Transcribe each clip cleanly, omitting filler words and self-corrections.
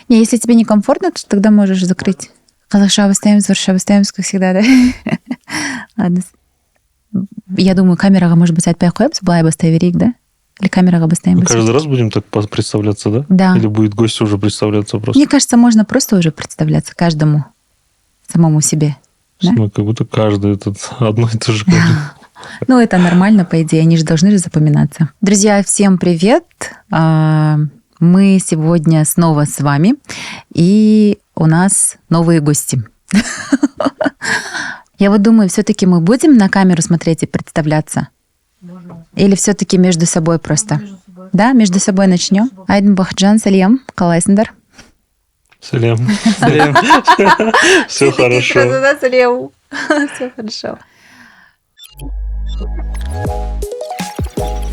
Не, если тебе некомфортно, то тогда можешь закрыть. Қазақша бастаймыз, как всегда, да? Ладно. Я думаю, камераға, может быть, айтпай қоямыз, былай бастай берейік, да? Или камераға бастаймыз? Каждый раз будем так представляться, да? Да. Или будет гость уже представляться просто? Мне кажется, можно просто уже представляться каждому, самому себе. Да? Ну, как будто каждый этот одно и то же говорит. Ну, это нормально, по идее, они же должны же запоминаться. Друзья, всем привет! Мы сегодня снова с вами, и у нас новые гости. Я вот думаю, все-таки мы будем на камеру смотреть и представляться? Или все-таки между собой просто? Да, между собой начнем. Айдын Бахытжан, сәлем, қалайсыңдар? Салем. Все хорошо. Все хорошо.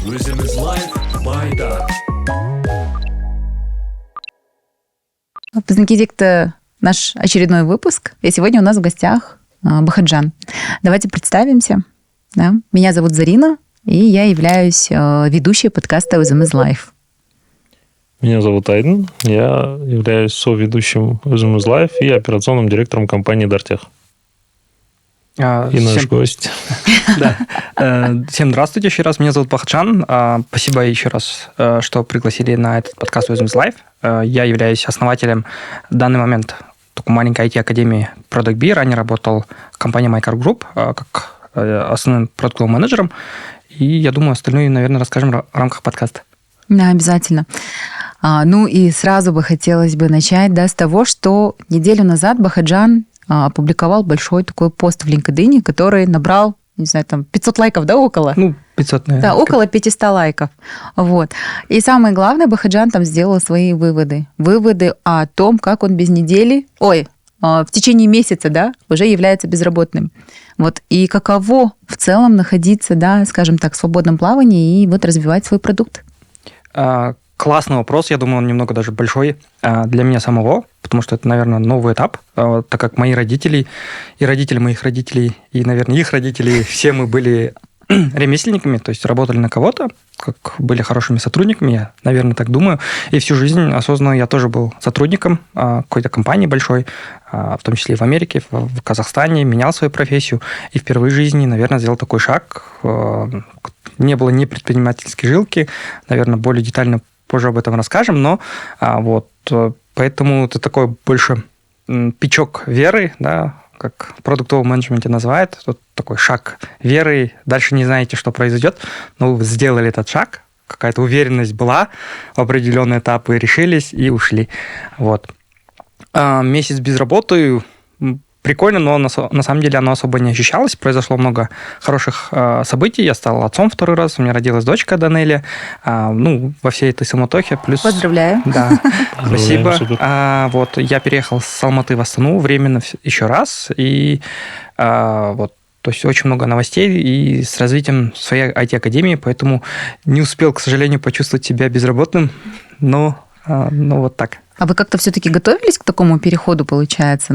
Өзіміз Life by Dark. Біздің кезекті наш очередной выпуск. И сегодня у нас в гостях Бахытжан. Давайте представимся. Да? Меня зовут Зарина, и я являюсь ведущей подкаста «Өзіміз Life». Меня зовут Айдын. Я являюсь соведущим «Өзіміз Life» и операционным директором компании Дартех. И наш гость. Да. Всем здравствуйте еще раз. Меня зовут Бахытжан. Спасибо еще раз, что пригласили на этот подкаст «Өзіміз Life». Я являюсь основателем в данный момент такой маленькой IT-академии Product B. Ранее работал в компании MyCar Group как основным продуктовым менеджером. И я думаю, остальное, наверное, расскажем в рамках подкаста. Да, обязательно. Ну и сразу бы хотелось бы начать с того, что неделю назад Бахытжан опубликовал большой такой пост в LinkedIn, который набрал, не знаю, там 500 лайков, да, около? 500, наверное. Да, около 500 лайков. Вот. И самое главное, Бахытжан там сделал свои выводы. Выводы о том, как он в течение месяца, да, уже является безработным. Вот. И каково в целом находиться, да, скажем так, в свободном плавании и вот развивать свой продукт? Классный вопрос, я думаю, он немного даже большой для меня самого, потому что это, наверное, новый этап, так как мои родители и родители моих родителей, и, наверное, их родители, все мы были ремесленниками, то есть работали на кого-то, как были хорошими сотрудниками, я, наверное, так думаю. И всю жизнь осознанно я тоже был сотрудником какой-то компании большой, в том числе и в Америке, в Казахстане, менял свою профессию. И впервые в жизни, наверное, сделал такой шаг. Не было ни предпринимательской жилки, наверное, более детально позже об этом расскажем, но поэтому это такой больше пичок веры, да, как в продуктовом менеджменте называют, вот такой шаг веры, дальше не знаете, что произойдет, но вы сделали этот шаг, какая-то уверенность была, в определенные этапы решились и ушли. Вот. Месяц без работы прикольно, но на самом деле оно особо не ощущалось. Произошло много хороших событий. Я стал отцом второй раз. У меня родилась дочка Данелия. Во всей этой суматохе. Плюс... Поздравляю. Да, спасибо. Я переехал с Алматы в Астану временно еще раз. И то есть очень много новостей и с развитием своей IT-академии, поэтому не успел, к сожалению, почувствовать себя безработным. Но вот так. А вы как-то все-таки готовились к такому переходу, получается?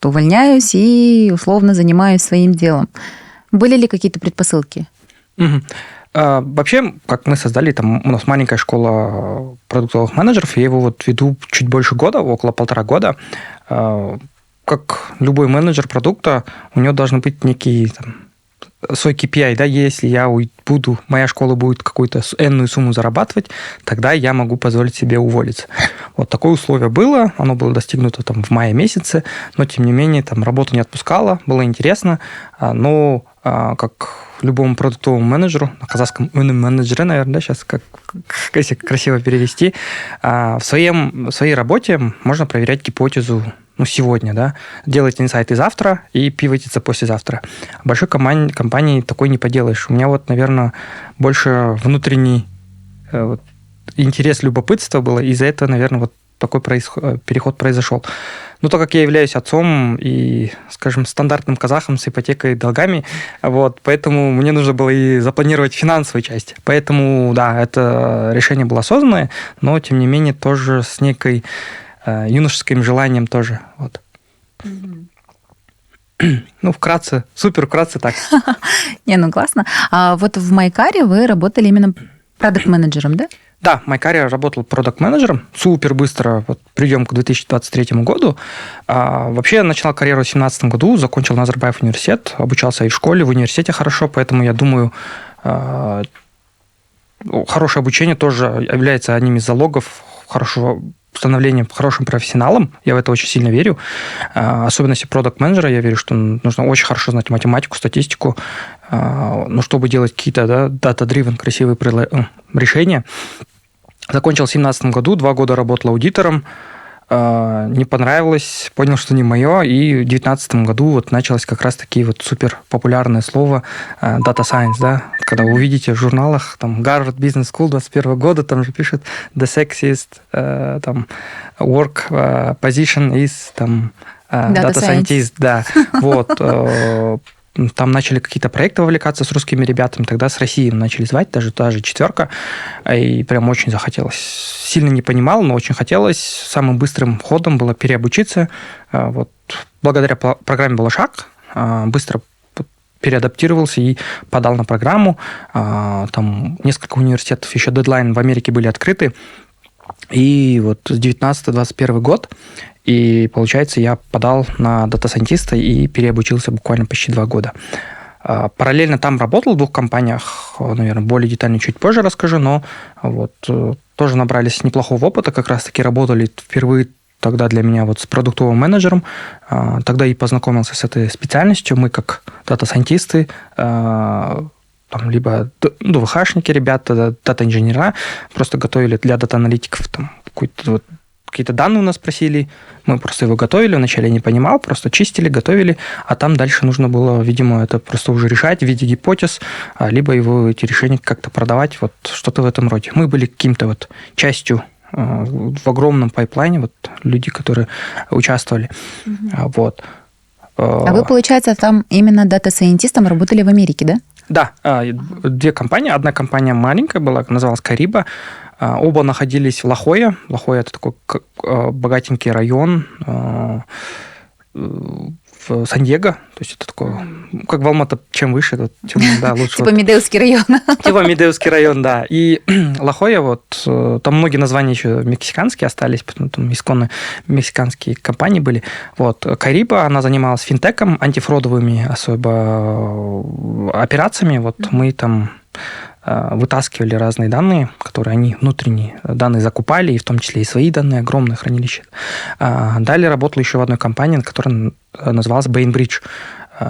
Увольняюсь и условно занимаюсь своим делом. Были ли какие-то предпосылки? Вообще, как мы создали, у нас маленькая школа продуктовых менеджеров, я его веду чуть больше года, около 1,5 года. Как любой менеджер продукта, у него должен быть некий свой KPI, да, если моя школа будет какую-то энную сумму зарабатывать, тогда я могу позволить себе уволиться. Вот такое условие было, оно было достигнуто в мае месяце, но тем не менее работу не отпускало, было интересно, но как любому продуктовому менеджеру, на казахском менеджеры, наверное, да, сейчас если красиво перевести, в своей работе можно проверять гипотезу сегодня, да, делать инсайты завтра и пивотиться послезавтра. В большой компании такой не поделаешь. У меня наверное, больше внутренний интерес, любопытство было, и из-за этого, наверное, такой переход произошел. Но так как я являюсь отцом и, скажем, стандартным казахом с ипотекой и долгами, поэтому мне нужно было и запланировать финансовую часть. Поэтому, да, это решение было осознанное, но, тем не менее, тоже с некой юношеским желанием тоже. Вкратце, супер вкратце так. Классно. А в MyCar вы работали именно продакт-менеджером, да? Да, в Майкаре работал продакт-менеджером, супер быстро, вот придем к 2023 году. Вообще я начинал карьеру в 2017 году, закончил Назарбаев университет, обучался и в школе, в университете хорошо, поэтому я думаю, хорошее обучение тоже является одним из залогов хорошего становления хорошим профессионалом. Я в это очень сильно верю. Особенности продакт-менеджера, я верю, что нужно очень хорошо знать математику, статистику, чтобы делать какие-то data-driven красивые решения. Закончил в 2017 году, 2 года работал аудитором, не понравилось, понял, что не мое, и в 2019 году вот началось как раз-таки вот супер популярное слово Data Science, да, когда вы увидите в журналах, там, Harvard Business School 21 года, там же пишут the sexiest там, work position is там, Data Scientist, да, вот. Там начали какие-то проекты вовлекаться с русскими ребятами, тогда с Россией начали звать, даже та же 4, и прям очень захотелось. Сильно не понимал, но очень хотелось. Самым быстрым ходом было переобучиться. Вот. Благодаря программе «Балашак» быстро переадаптировался и подал на программу. Там несколько университетов, еще дедлайн в Америке были открыты. И вот 19-21 год, и, получается, я подал на дата-сайентиста и переобучился буквально почти 2 года. Параллельно там работал в 2 компаниях, наверное, более детально чуть позже расскажу, но вот тоже набрались неплохого опыта, как раз-таки работали впервые тогда для меня вот с продуктовым менеджером. Тогда и познакомился с этой специальностью. Мы как дата-сайентисты, там, либо ДВХшники ребята, дата-инженера, просто готовили для дата-аналитиков там, какие-то данные у нас просили, мы просто его готовили, вначале я не понимал, просто чистили, готовили, а там дальше нужно было, видимо, это просто уже решать в виде гипотез, либо его эти решения как-то продавать, вот что-то в этом роде. Мы были каким-то вот частью в огромном пайплайне, вот люди, которые участвовали. Вот. А вы, получается, там именно дата-сайентистом работали в Америке, да? Да, 2 компании. Одна компания маленькая была, называлась Кариба. Оба находились в Ла-Хойе. Ла-Хойя – это такой богатенький район в Сан-Диего. То есть это такое, как в Алматы, чем выше, тем да, лучше. Типа Медеевский район. Типа Медеевский район, да. И Ла-Хойя, вот, там многие названия еще мексиканские остались, потому что там исконно мексиканские компании были. Вот. Кариба, она занималась финтеком, антифродовыми особо операциями. Вот мы там вытаскивали разные данные, которые они внутренние данные закупали, и в том числе и свои данные, огромное хранилище. Далее работал еще в одной компании, которая называлась Bainbridge.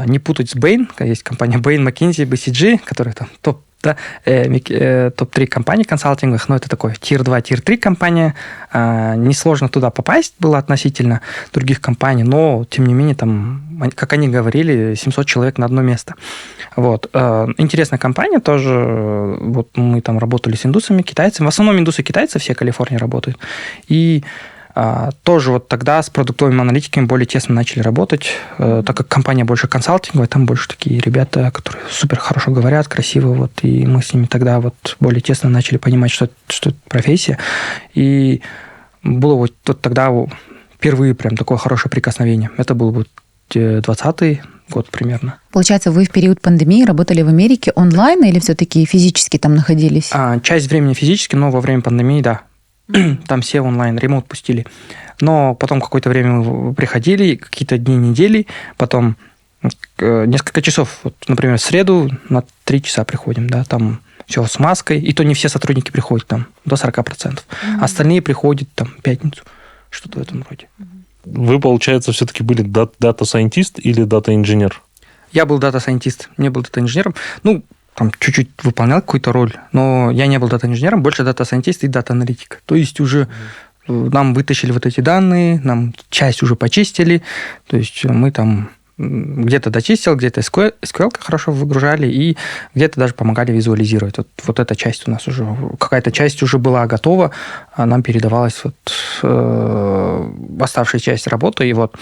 Не путать с Bain, есть компания Bain, McKinsey, BCG, которая там топ-3 компаний консалтинговых, но это такой тир-2, тир-3 компания. Несложно туда попасть было относительно других компаний, но, тем не менее, там, как они говорили, 700 человек на одно место. Вот. Интересная компания тоже. Вот мы там работали с индусами, китайцами. В основном индусы и китайцы, все в Калифорнии работают. И тоже вот тогда с продуктовыми аналитиками более тесно начали работать, так как компания больше консалтинговая, там больше такие ребята, которые супер хорошо говорят, красиво, вот, и мы с ними тогда вот более тесно начали понимать, что это профессия. И было вот тогда впервые прям такое хорошее прикосновение. Это был вот 2020 год примерно. Получается, вы в период пандемии работали в Америке онлайн или все-таки физически там находились? Часть времени физически, но во время пандемии, да. Там все онлайн, ремоут пустили. Но потом какое-то время мы приходили, какие-то дни, недели, потом несколько часов, вот, например, в среду на 3 часа приходим, да, там все с маской, и то не все сотрудники приходят, там, до 40%. Остальные приходят, там, в пятницу, что-то в этом роде. Вы, получается, все-таки были дата-сайентист или дата-инженер? Я был дата-сайентист, не был дата-инженером. Ну, там чуть-чуть выполнял какую-то роль, но я не был дата-инженером, больше дата-сайентист и дата-аналитик. То есть уже нам вытащили вот эти данные, нам часть уже почистили, то есть мы там где-то дочистил, где-то SQL хорошо выгружали, и где-то даже помогали визуализировать. Вот эта часть у нас уже, какая-то часть уже была готова, а нам передавалась вот оставшая часть работы. И вот,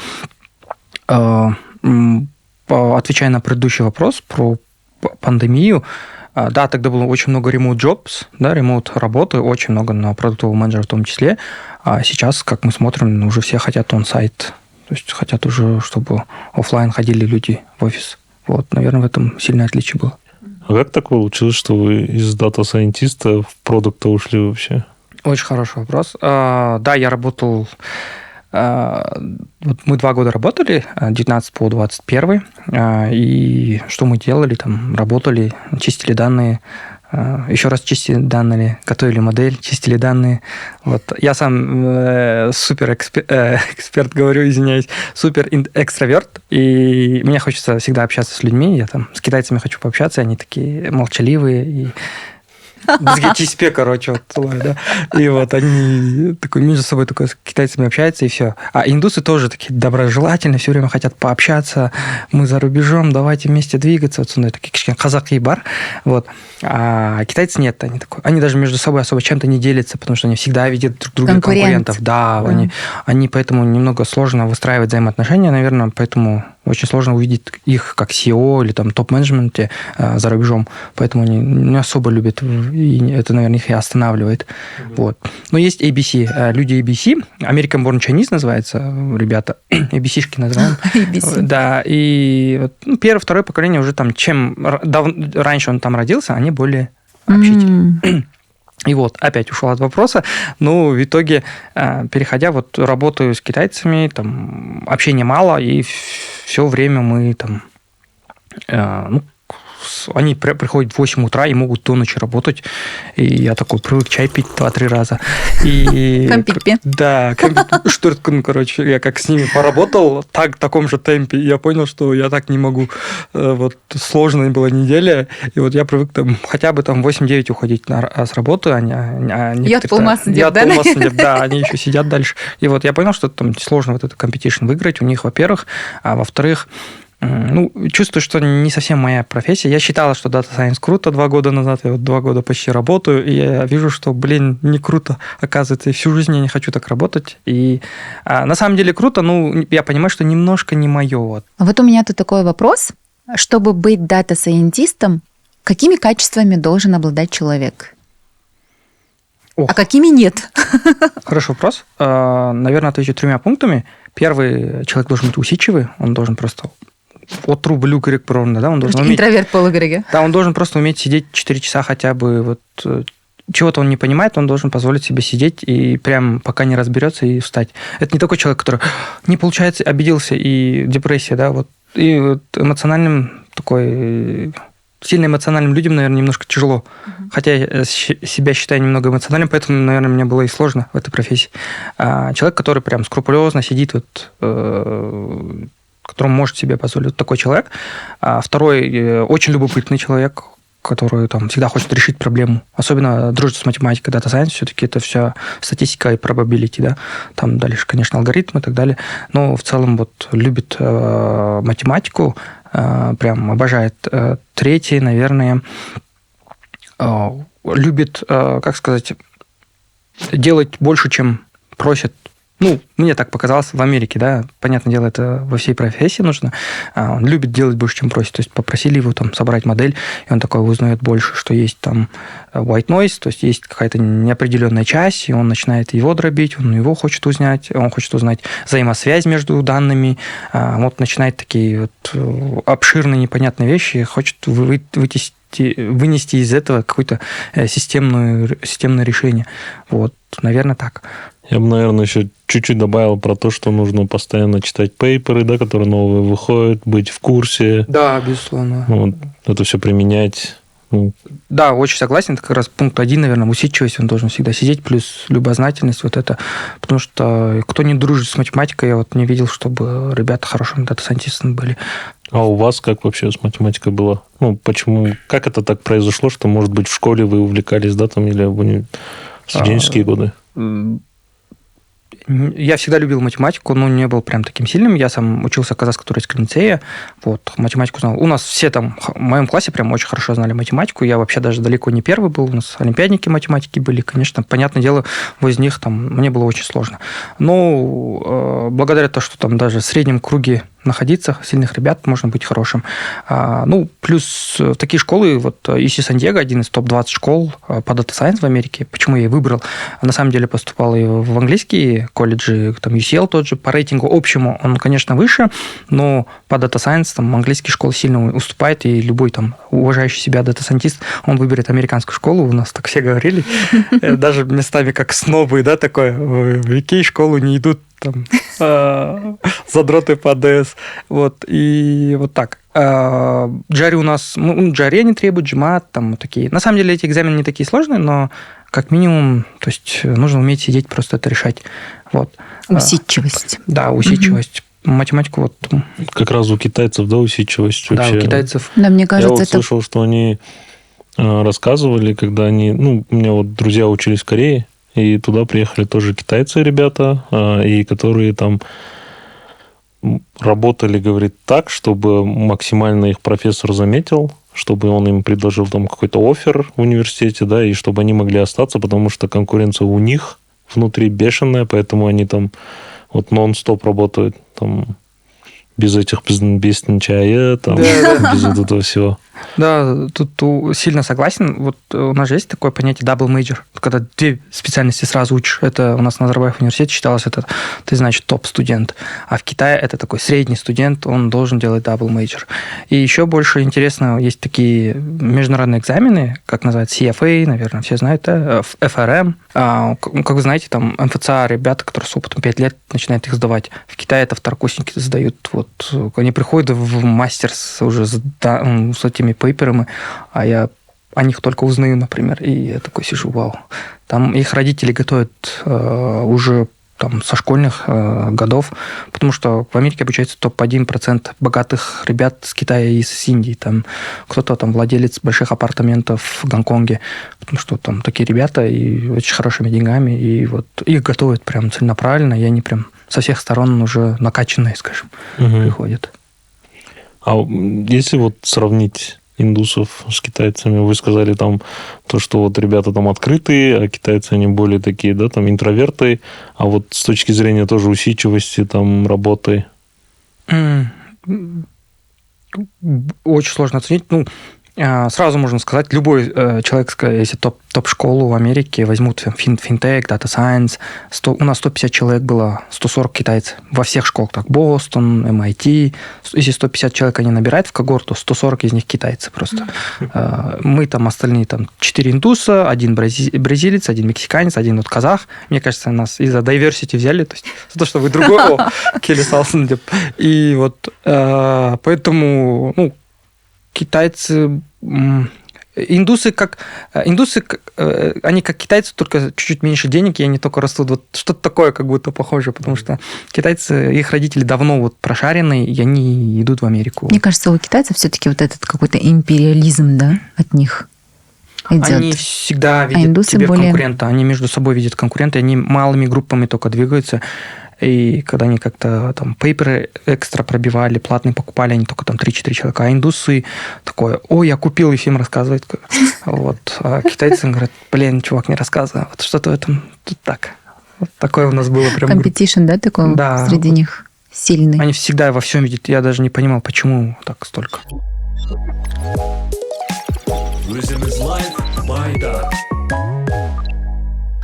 отвечая на предыдущий вопрос про пандемию, да, тогда было очень много remote jobs, да, remote работы, очень много на продуктового менеджера в том числе. А сейчас, как мы смотрим, уже все хотят on-site. То есть хотят уже, чтобы офлайн ходили люди в офис. Вот, наверное, в этом сильное отличие было. А как так получилось, что вы из дата-сайентиста в продукта ушли вообще? Очень хороший вопрос. Да, я работал... Вот мы 2 года работали, 19 по 21, и что мы делали? Там работали, чистили данные, еще раз чистили данные, готовили модель, чистили данные. Вот. Я сам супер эксперт, говорю, извиняюсь, супер экстраверт, и мне хочется всегда общаться с людьми. Я там с китайцами хочу пообщаться, они такие молчаливые и ГТСП, короче, вот, да. И вот они такой между собой такой с китайцами общаются, и все. А индусы тоже такие доброжелательные, все время хотят пообщаться. Мы за рубежом, давайте вместе двигаться. Вот сондай такие казахи бар. Вот. А китайцы нет, они даже между собой особо чем-то не делятся, потому что они всегда видят друг друга конкурентов. Да. Они поэтому немного сложно выстраивать взаимоотношения, наверное, поэтому очень сложно увидеть их как CEO или там топ-менеджменте за рубежом. Поэтому они не особо любят, и это, наверное, их и останавливает. Вот. Но есть ABC, люди ABC, American Born Chinese называется, ребята, ABC-шки называем. ABC. Да, и вот, первое, второе поколение уже там, чем раньше он там родился, они более общительные. И вот, опять ушел от вопроса. Ну, в итоге, переходя, вот работаю с китайцами, там, общения мало, и все время мы там, они приходят в 8 утра и могут до ночи работать. И я такой привык чай пить 2-3 раза. Компит. Да, короче, я как с ними поработал в таком же темпе, и я понял, что я так не могу. Вот сложная была неделя, и вот я привык там хотя бы там 8-9 уходить с работы. Я полмасса да, они еще сидят дальше. И вот я понял, что там сложно вот этот компетишн выиграть у них, во-первых, а во-вторых, чувствую, что не совсем моя профессия. Я считала, что Data Science круто 2 года назад. Я вот 2 года почти работаю, и я вижу, что, не круто, оказывается. И всю жизнь я не хочу так работать. И на самом деле круто, я понимаю, что немножко не мое. Вот. Вот у меня тут такой вопрос. Чтобы быть дата-сайентистом, какими качествами должен обладать человек? А какими нет? Хороший вопрос. Наверное, отвечу 3 пунктами. Первый, человек должен быть усидчивый, он должен просто... от трубы люка проводно, да, он должен уметь... Интроверт полугрега. Да, он должен просто уметь сидеть 4 часа хотя бы, вот чего-то он не понимает, он должен позволить себе сидеть и прям пока не разберется и встать. Это не такой человек, который не получается, обиделся и депрессия, да, вот. И вот эмоциональным такой... Сильно эмоциональным людям, наверное, немножко тяжело. Хотя я себя считаю немного эмоциональным, поэтому, наверное, мне было и сложно в этой профессии. Человек, который прям скрупулезно сидит, вот, которому может себе позволить, вот такой человек. Второй, очень любопытный человек, который там всегда хочет решить проблему. Особенно дружит с математикой, Data Science, все-таки это все статистика и probability, да. Там дальше, конечно, алгоритмы и так далее. Но в целом вот любит математику, прям обожает. Третий, наверное, любит, как сказать, делать больше, чем просят. Мне так показалось в Америке, да, понятное дело, это во всей профессии нужно. Он любит делать больше, чем просит. То есть попросили его там собрать модель, и он такой узнает больше, что есть там white noise, то есть есть какая-то неопределенная часть, и он начинает его дробить, он его хочет узнать, он хочет узнать взаимосвязь между данными, вот начинает такие вот обширные непонятные вещи, хочет вынести из этого какое-то системное решение. Вот, наверное, так. Я бы, наверное, еще чуть-чуть добавил про то, что нужно постоянно читать пейперы, да, которые новые выходят, быть в курсе. Да, безусловно. Вот, это все применять. Да, очень согласен. Это как раз пункт 1, наверное, усидчивость. Он должен всегда сидеть, плюс любознательность. Вот это. Потому что кто не дружит с математикой, я вот не видел, чтобы ребята хорошими дата-сайентистами были. А у вас как вообще с математикой было? Почему? Как это так произошло, что, может быть, в школе вы увлекались датами или в студенческие годы? Я всегда любил математику, но не был прям таким сильным. Я сам учился в Казахско-Турецком лицее, вот, математику знал. У нас все там, в моем классе прям очень хорошо знали математику. Я вообще даже далеко не первый был. У нас олимпиадники математики были, конечно. Понятное дело, из них там мне было очень сложно. Но благодаря тому, что там даже в среднем круге находиться, сильных ребят, можно быть хорошим. Плюс такие школы, вот UC Сан-Диего, один из топ-20 школ по Data Science в Америке, почему я и выбрал. На самом деле поступал и в английские колледжи, там UCL тот же, по рейтингу общему он, конечно, выше, но по Data Science там английские школы сильно уступают, и любой там уважающий себя дата-сайентист, он выберет американскую школу, у нас так все говорили, даже местами как снобы, да, такое, в UK школу не идут там задроты по ДС. Вот, и вот так. Джари у нас, Джари не требует, GMAT, там вот такие. На самом деле эти экзамены не такие сложные, но как минимум, то есть нужно уметь сидеть, просто это решать. Вот. Усидчивость. Да, усидчивость. Математику вот... Как раз у китайцев, да, усидчивость Да, вообще. у китайцев. Да, мне кажется, Я вот это... слышал, что они рассказывали, когда они... у меня вот друзья учились в Корее, и туда приехали тоже китайцы ребята, и которые там работали, говорит, так, чтобы максимально их профессор заметил, чтобы он им предложил там какой-то оффер в университете, да, и чтобы они могли остаться, потому что конкуренция у них внутри бешеная, поэтому они там вот нон-стоп работают, там без этих, без чая, там, без вот этого всего. Да, тут сильно согласен. Вот у нас же есть такое понятие double major, когда две специальности сразу учишь. Это у нас на Назарбаев университете считалось, это ты, значит, топ-студент. А в Китае это такой средний студент, он должен делать double major. И еще больше интересно, есть такие международные экзамены, как называется, CFA, наверное, все знают, да? FRM. Как вы знаете, там МФЦА ребята, которые с опытом 5 лет, начинают их сдавать. В Китае это второкурсники сдают. Вот они приходят в мастерс уже с этими пейперами, а я о них только узнаю, например, и я такой сижу, вау. Там их родители готовят уже там со школьных годов, потому что в Америке обучается топ-1% богатых ребят с Китая и с Индии. Там кто-то там владелец больших апартаментов в Гонконге, потому что там такие ребята и очень хорошими деньгами, и вот их готовят прям целенаправленно, и они прям со всех сторон уже накачанные, скажем, приходят. А если вот сравнить индусов с китайцами, вы сказали там то, что вот ребята там открытые, а китайцы они более такие, да, там интроверты, а вот с точки зрения тоже усидчивости, там, работы? Очень сложно оценить. Сразу можно сказать, любой человек, если топ-школу в Америке возьмут финтех, дата сайенс, у нас 150 человек было, 140 китайцев во всех школах, так, Бостон, MIT. Если 150 человек они набирают в когорту, 140 из них китайцы просто. Мы там остальные, там, 4 индуса, 1 бразилец, 1 мексиканец, 1 вот казах. Мне кажется, нас из-за diversity взяли, то есть за то, что вы другой, Келли Салсен. И вот поэтому, китайцы, индусы, они как китайцы, только чуть-чуть меньше денег, и они только растут. Вот что-то такое как будто похоже, потому что китайцы, их родители давно вот прошаренные, и они идут в Америку. Мне кажется, у китайцев все-таки вот этот какой-то империализм, да, от них идет. Они всегда видят тебя конкурента, они между собой видят конкурента, они малыми группами только двигаются. И когда они как-то там пейперы экстра пробивали, платные покупали, они только там 3-4 человека. А индусы такое, я купил, и всем рассказывают. Вот. А китайцы говорят, чувак, не рассказывай. Вот что-то в этом тут так. Вот такое у нас было прям... Компетишн, да, такой среди них сильный. Они всегда во всем видят. Я даже не понимал, почему так столько.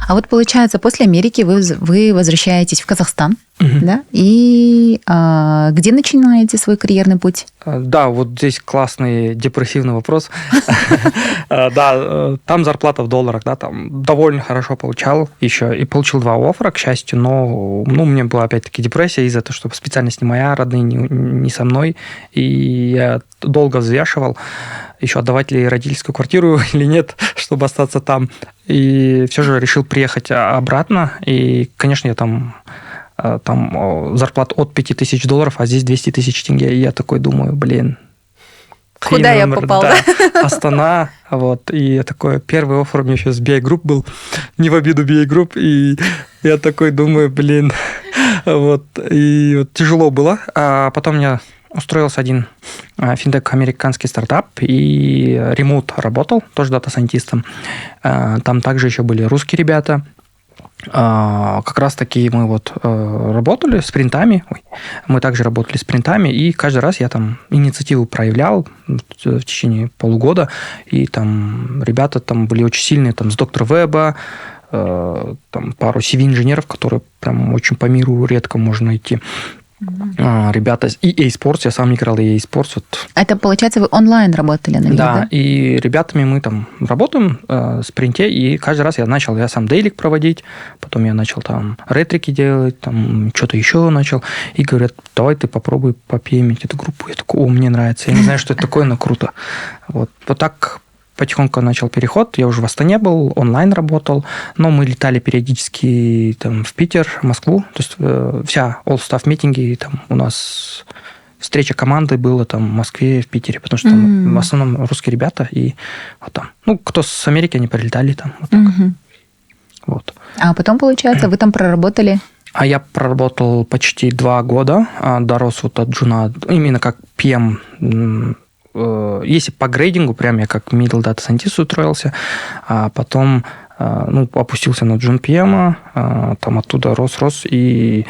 А вот получается, после Америки вы возвращаетесь в Казахстан, да? И где начинаете свой карьерный путь? Да, вот здесь классный депрессивный вопрос. Да, там зарплата в долларах, да, там довольно хорошо получал еще. И получил 2 оффера, к счастью, но у меня была опять-таки депрессия из-за того, что специальность не моя, родные не со мной. И я долго взвешивал, еще отдавать ли родительскую квартиру или нет, чтобы остаться там. И все же решил приехать обратно. И, конечно, я там зарплата от $5000, а здесь 200 тысяч тенге. И я такой думаю, куда я попал, да? Астана. Вот. И я такой, первый оффер у меня еще с BI Group был. Не в обиду BI Group. И я такой думаю, вот. И вот тяжело было. А потом я устроился один финтех американский стартап и ремоут работал, тоже дата-сайентистом. Там также еще были русские ребята. как раз-таки мы вот работали с принтами, мы также работали с принтами, и каждый раз я там инициативу проявлял в течение полугода, и там ребята там были очень сильные, там с доктора Веба, там пару CV-инженеров, которые прям очень по миру редко можно найти. Ребята из EA Sports, я сам играл EA Sports. Вот. Это, получается, вы онлайн работали на них, Да, и ребятами мы там работаем в спринте, и каждый раз я сам дейлик проводить, потом я начал там ретрики делать, там что-то еще начал, и говорят, давай ты попробуй попемить эту группу. Я такой, мне нравится, я не знаю, что это такое, но круто. Вот так потихоньку начал переход. Я уже в Астане был, онлайн работал, но мы летали периодически там, в Питер, в Москву. То есть вся all-staff митинги, там у нас встреча команды была там в Москве, в Питере, потому что там в основном русские ребята, и вот там, кто с Америки, они прилетали там. Вот так. Вот. А потом, получается, вы там проработали? А я проработал почти 2 года, дорос вот от джуна, именно как PM. Если по грейдингу, прям я как middle data scientist устроился, а потом опустился на джун PM, там оттуда рос, и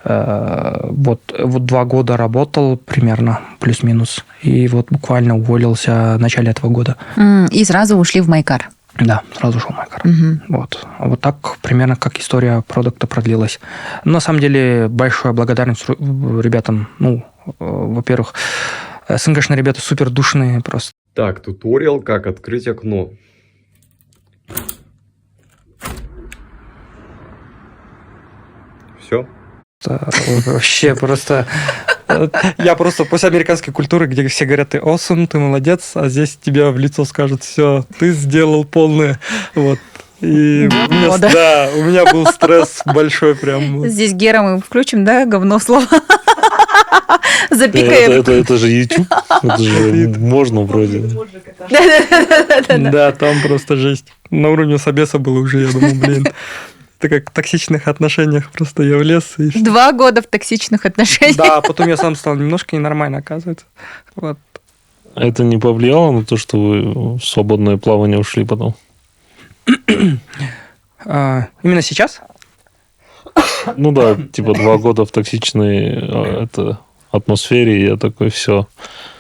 вот 2 года работал примерно, плюс-минус, и вот буквально уволился в начале этого года. И сразу ушли в Майкар? Да, сразу ушел в Майкар. Вот так примерно как история продукта продлилась. На самом деле, большая благодарность ребятам, во-первых, СНГшные ребята супер душные просто. Так, туториал, как открыть окно. Все? Вообще просто... Я просто после американской культуры, где все говорят, ты awesome, ты молодец, а здесь тебе в лицо скажут, все, ты сделал полное. Вот. И у меня был стресс большой прям. Здесь Гера мы включим, да, говно слово? Запикаем. Это же YouTube. Это же можно вроде. Да, там просто жесть. На уровне собеса было уже, я думаю, блин. Это как в токсичных отношениях. Просто я влез. 2 года в токсичных отношениях. Да, потом я сам стал немножко ненормально, оказывается. Вот. Это не повлияло на то, что вы в свободное плавание ушли потом? Именно сейчас? Ну да, 2 года в токсичной атмосфере, и я такой, все.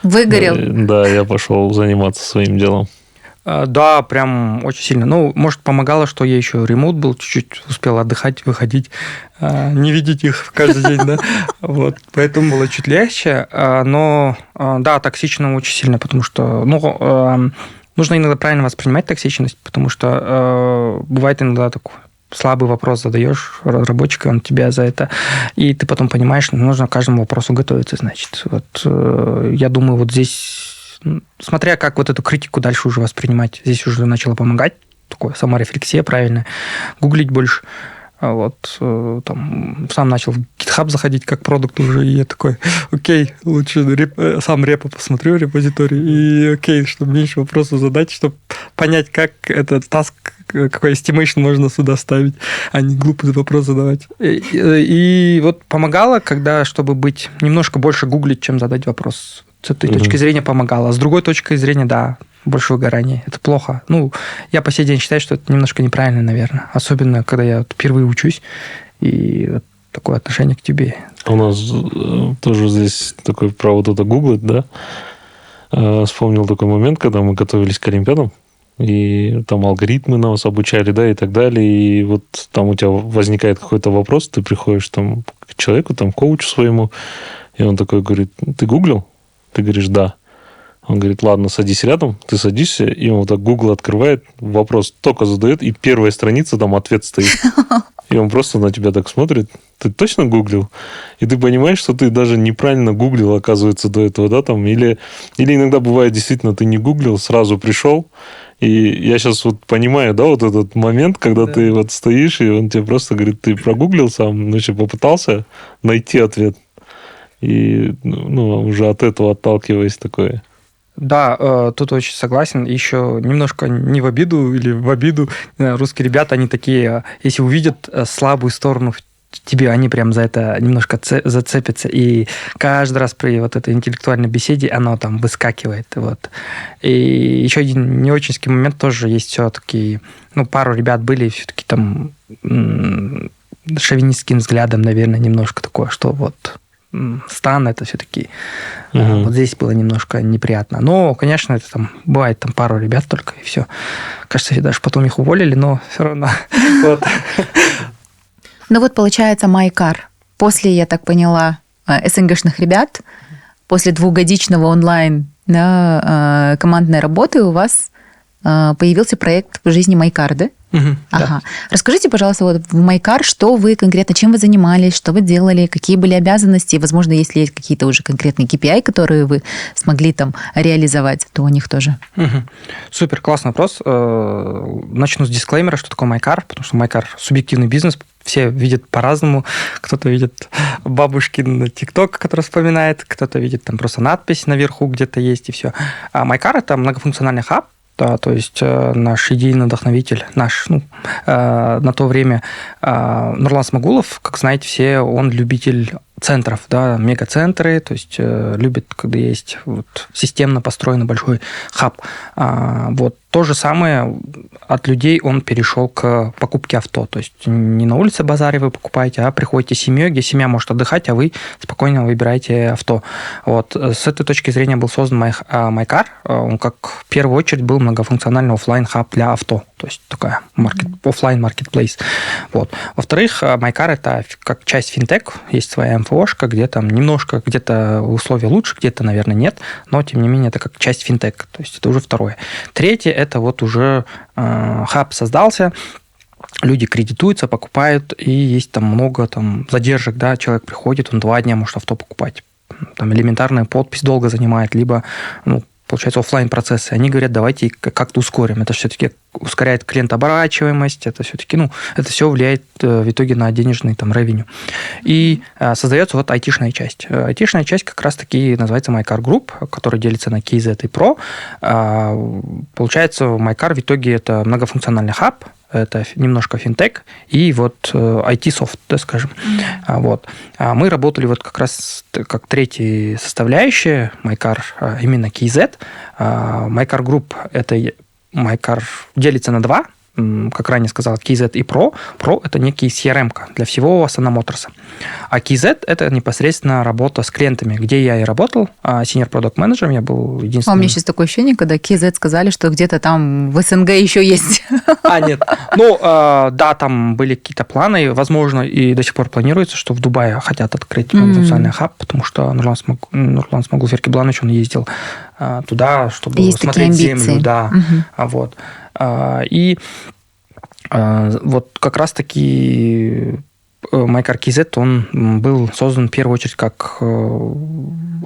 Выгорел. Да, я пошел заниматься своим делом. Да, прям очень сильно. Может, помогало, что я еще ремонт был, чуть-чуть успел отдыхать, выходить, не видеть их каждый день, да. Вот, поэтому было чуть легче. Но, да, токсично очень сильно, потому что, нужно иногда правильно воспринимать токсичность, потому что бывает иногда такой слабый вопрос задаешь разработчику, он тебя за это, и ты потом понимаешь, нужно к каждому вопросу готовиться, значит. Вот я думаю, вот здесь, смотря как вот эту критику дальше уже воспринимать, здесь уже начало помогать, такое саморефлексия правильная, гуглить больше. Вот, там, сам начал в GitHub заходить как продукт уже, и я такой, окей, лучше сам репо посмотрю, репозиторий, и окей, чтобы меньше вопросов задать, чтобы понять, как этот таск, какой estimation можно сюда ставить, а не глупый вопрос задавать. И вот помогало, когда, чтобы быть немножко больше гуглить, чем задать вопрос. С этой точки зрения помогало. С другой точки зрения, да, больше выгорания. Это плохо. Я по сей день считаю, что это немножко неправильно, наверное. Особенно, когда я впервые учусь, и вот такое отношение к тебе. У нас тоже здесь такой про вот это гуглить, да. Вспомнил такой момент, когда мы готовились к олимпиадам, и там алгоритмы нас обучали, да, и так далее, и вот там у тебя возникает какой-то вопрос, ты приходишь там к человеку, там, коучу своему, и он такой говорит, ты гуглил? Ты говоришь, да. Он говорит, ладно, садись рядом, ты садишься, и он вот так Google открывает, вопрос только задает, и первая страница, там ответ стоит. И он просто на тебя так смотрит, ты точно гуглил? И ты понимаешь, что ты даже неправильно гуглил, оказывается, до этого, да, там, или иногда бывает, действительно, ты не гуглил, сразу пришел, и я сейчас вот понимаю, да, вот этот момент, когда ты вот стоишь, и он тебе просто говорит, ты прогуглил сам, попытался найти ответ, и, уже от этого отталкиваясь такое. Да, тут очень согласен. Еще немножко не в обиду или в обиду. Русские ребята, они такие, если увидят слабую сторону в тебе они прям за это немножко зацепятся, и каждый раз при вот этой интеллектуальной беседе оно там выскакивает. Вот. И еще один неочинский момент тоже есть все-таки. Ну, пару ребят были все-таки там шовинистским взглядом, наверное, немножко такое, что вот стан это все-таки вот здесь было немножко неприятно. Но, конечно, это там бывает там пару ребят только, и все. Кажется, даже потом их уволили, но все равно. Ну вот получается Майкар. После, я так поняла, СНГшных ребят, после 2-годичного онлайн командной работы у вас появился проект в жизни Майкар, да? Ага. Да. Расскажите, пожалуйста, вот в Майкар, что вы конкретно, чем вы занимались, что вы делали, какие были обязанности, возможно, если есть какие-то уже конкретные KPI, которые вы смогли там реализовать, то о них тоже. Супер, классный вопрос. Начну с дисклеймера, что такое Майкар, потому что Майкар – субъективный бизнес, все видят по-разному. Кто-то видит бабушкин ТикТок, который вспоминает, кто-то видит там просто надпись наверху где-то есть, и все. А Майкар – это многофункциональный хаб. Да, то есть наш идейный вдохновитель, на то время Нурлан Смагулов, как знаете все, он любитель центров, да, мегацентры, то есть любит, когда есть вот системно построенный большой хаб. Вот то же самое от людей он перешел к покупке авто. То есть не на улице базаре вы покупаете, а приходите с семьей, где семья может отдыхать, а вы спокойно выбираете авто. Вот. С этой точки зрения был создан Майкар. Он как в первую очередь был многофункциональный офлайн хаб для авто. То есть такая офлайн маркетплейс. Вот. Во-вторых, Майкар это как часть финтех, есть своя МФОшка, где там немножко, где-то условия лучше, где-то, наверное, нет, но тем не менее это как часть финтех. То есть это уже второе. Третье, это вот уже хаб создался, люди кредитуются, покупают, и есть там много там задержек, да, человек приходит, он 2 дня может авто покупать. Там элементарная подпись долго занимает, либо, получается, офлайн процессы. Они говорят, давайте как-то ускорим. Это все-таки ускоряет клиентооборачиваемость, это все-таки, это все влияет в итоге на денежный там ревеню. И создается вот айтишная часть. Айтишная часть как раз-таки называется Майкар Group, который делится на KZ и Pro. Получается, Майкар в итоге это многофункциональный хаб, это немножко финтех и вот IT-софт, да, скажем. Вот. Мы работали вот как раз как третья составляющая Майкар, именно KZ. Майкар Group – это Майкар делится на 2, как ранее сказал, KZ и Pro. Pro – это некий CRM-ка для всего Asana Motors. А KZ – это непосредственно работа с клиентами, где я и работал, senior product manager, я был единственным. У меня сейчас такое ощущение, когда KZ сказали, что где-то там в СНГ еще есть. Нет. Да, там были какие-то планы, возможно, и до сих пор планируется, что в Дубае хотят открыть функциональный хаб, потому что Нурлан Смагулов Еркебланович, он ездил туда, чтобы есть смотреть землю. Да. Вот. И вот как раз-таки Майкар KZ, он был создан в первую очередь как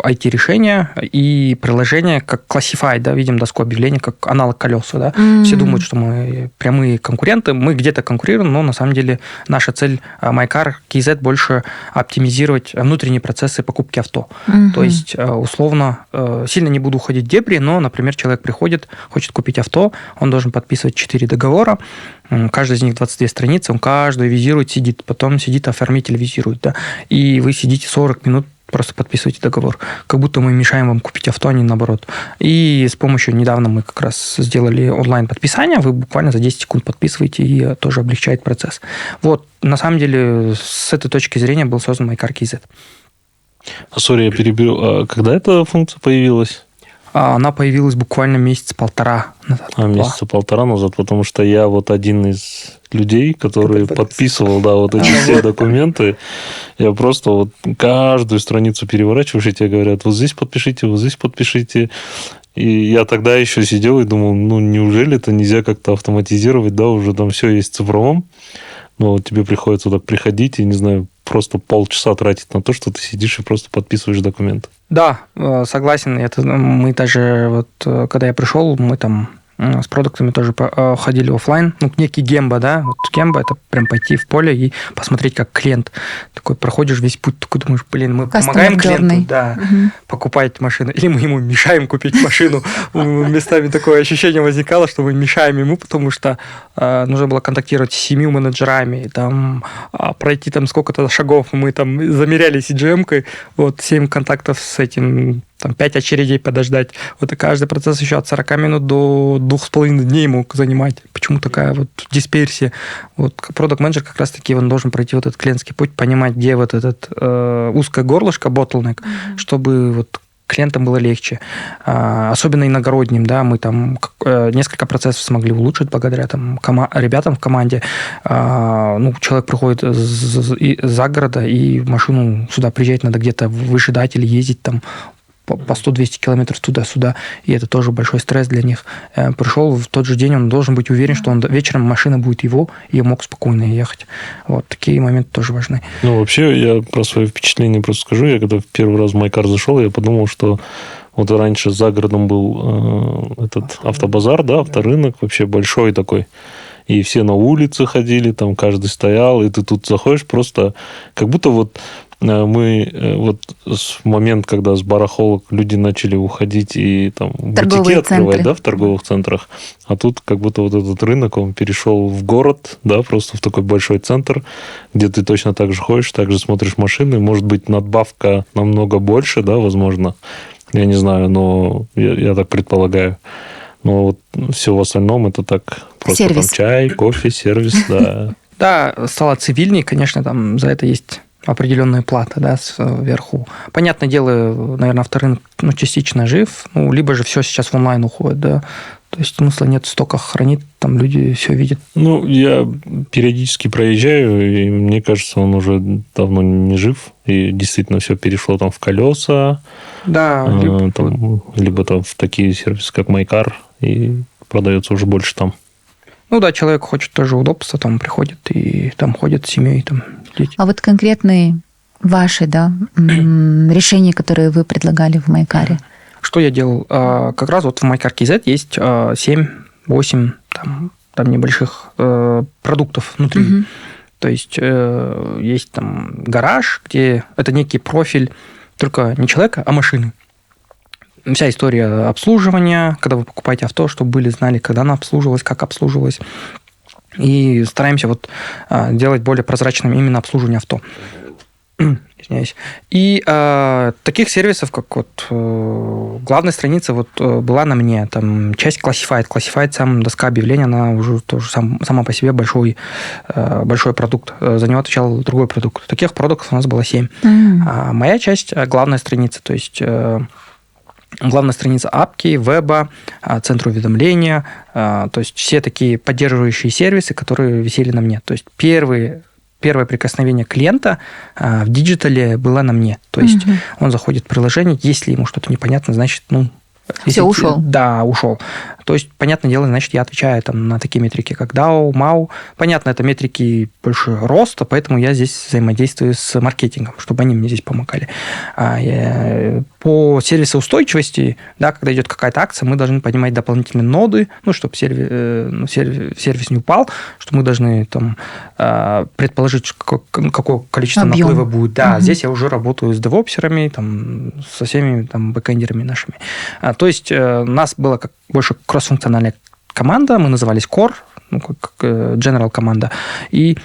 IT-решение и приложение как Classified, да, видим доску объявлений, как аналог колеса. Да. Все думают, что мы прямые конкуренты, мы где-то конкурируем, но на самом деле наша цель Майкар KZ больше оптимизировать внутренние процессы покупки авто. То есть, условно, сильно не буду уходить в дебри, но, например, человек приходит, хочет купить авто, он должен подписывать 4 договора, каждый из них 22 страницы, он каждую визирует, сидит, потом сидит оформитель, визирует, да, и вы сидите 40 минут, просто подписываете договор. Как будто мы мешаем вам купить авто, а не наоборот. И с помощью, недавно мы как раз сделали онлайн-подписание, вы буквально за 10 секунд подписываете, и тоже облегчает процесс. Вот, на самом деле, с этой точки зрения был создан Майкар KZ. Сори, я перебью. А когда эта функция появилась? Она появилась буквально месяца-полтора назад. Месяца полтора назад, потому что я вот один из людей, который подписывал, да, вот эти все документы. Я просто вот каждую страницу переворачиваешь, и тебе говорят, вот здесь подпишите, вот здесь подпишите. И я тогда еще сидел и думал, неужели это нельзя как-то автоматизировать, да, уже там все есть в цифровом. Но тебе приходится так приходить и, не знаю, просто полчаса тратить на то, что ты сидишь и просто подписываешь документы. Да, согласен. Мы даже, вот, когда я пришел, мы там с продуктами тоже ходили оффлайн. Ну, некий гемба, да. Вот гемба – это прям пойти в поле и посмотреть, как клиент. Такой проходишь весь путь, такой думаешь, блин, мы помогаем клиенту, да, покупать машину. Или мы ему мешаем купить машину. Местами такое ощущение возникало, что мы мешаем ему, потому что нужно было контактировать с 7 менеджерами, там, пройти там сколько-то шагов. Мы там замеряли CGM-кой, вот 7 контактов с этим, там 5 очередей подождать. Вот и каждый процесс еще от 40 минут до 2,5 дней мог занимать. Почему такая вот дисперсия? Вот продакт-менеджер как раз-таки он должен пройти вот этот клиентский путь, понимать, где вот этот узкое горлышко, bottleneck, чтобы вот клиентам было легче. Особенно иногородним, да, мы там несколько процессов смогли улучшить благодаря там ребятам в команде. Ну, человек приходит за города, и машину сюда приезжать надо где-то выше дать или ездить там по 100-200 километров туда-сюда, и это тоже большой стресс для них. Пришел в тот же день, он должен быть уверен, что он вечером машина будет его, и мог спокойно ехать. Вот такие моменты тоже важны. Ну, вообще, я про свои впечатления просто скажу. Я когда в первый раз в Майкар зашел, я подумал, что вот раньше за городом был этот автобазар, да, авторынок, вообще большой такой. И все на улице ходили, там каждый стоял, и ты тут заходишь просто, как будто вот мы вот в момент, когда с барахолок люди начали уходить и там бутики открывать, да, в торговых центрах, а тут как будто вот этот рынок, он перешел в город, да, просто в такой большой центр, где ты точно так же ходишь, так же смотришь машины, может быть, надбавка намного больше, да, возможно, я не знаю, но я так предполагаю. Но вот все в остальном это так просто сервис. Там чай, кофе, сервис, да. Да, стало цивильней, конечно, там за это есть определенная плата, да, сверху. Понятное дело, наверное, авторынок частично жив, либо же все сейчас в онлайн уходит, да. То есть смысла нет в стоках хранить, там люди все видят. Ну, я периодически проезжаю, и мне кажется, он уже давно не жив, и действительно все перешло там в колеса, да, либо там в такие сервисы, как Майкар, и продается уже больше там. Ну да, человек хочет тоже удобства, там приходит и там ходит с семьей, там дети. А вот конкретные ваши, да, решения, которые вы предлагали в Майкаре? Что я делал? Как раз вот в Майкар KZ есть 7-8 там небольших продуктов внутри. Угу. То есть есть там гараж, где это некий профиль только не человека, а машины. Вся история обслуживания, когда вы покупаете авто, чтобы знали, когда она обслуживалась, как обслуживалась. И стараемся вот делать более прозрачным именно обслуживание авто. Извиняюсь. И таких сервисов, как вот главная страница вот была на мне, там часть Classified. Classified, сам доска объявления, она уже тоже сама по себе большой продукт. За него отвечал другой продукт. Таких продуктов у нас было 7. А моя часть главная страница, то есть главная страница апки, веба, центр уведомления, то есть все такие поддерживающие сервисы, которые висели на мне. То есть первое прикосновение клиента в диджитале было на мне. То есть он заходит в приложение, если ему что-то непонятно, значит, все, ушел. Да, ушел. То есть, понятное дело, значит, я отвечаю там на такие метрики, как DAO, MAU. Понятно, это метрики больше роста, поэтому я здесь взаимодействую с маркетингом, чтобы они мне здесь помогали. По сервисоустойчивости, да, когда идет какая-то акция, мы должны поднимать дополнительные ноды, чтобы сервис не упал, что мы должны там предположить, какое количество наплыва будет. Да, здесь я уже работаю с девопсерами, там, со всеми там, бэкэндерами нашими. То есть у нас была больше кроссфункциональная команда, мы назывались Core, как General команда, и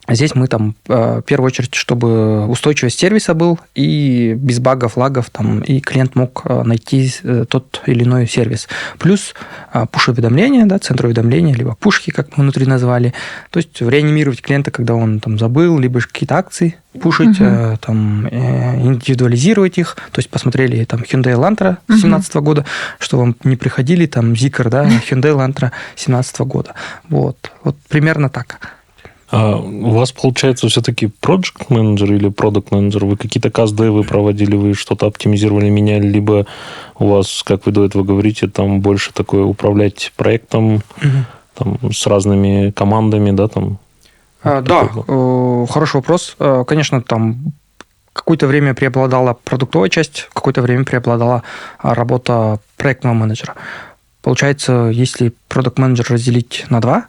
здесь мы там в первую очередь, чтобы устойчивость сервиса был, и без багов, лагов, там, и клиент мог найти тот или иной сервис. Плюс пуш-уведомления, да, центр уведомления, либо пушки, как мы внутри назвали. То есть реанимировать клиента, когда он там забыл, либо какие-то акции пушить, там, индивидуализировать их. То есть посмотрели там Hyundai Elantra 2017 года, что вам не приходили, там, Zikr, да, Hyundai Elantra 2017 года. Вот примерно так. А у вас, получается, все-таки project менеджер или продакт менеджер? Вы какие-то каздевы проводили, вы что-то оптимизировали, меняли, либо у вас, как вы до этого говорите, там больше такое управлять проектом там, с разными командами, да? Там, да, хороший вопрос. Конечно, там какое-то время преобладала продуктовая часть, какое-то время преобладала работа проектного менеджера. Получается, если продукт-менеджер разделить на два,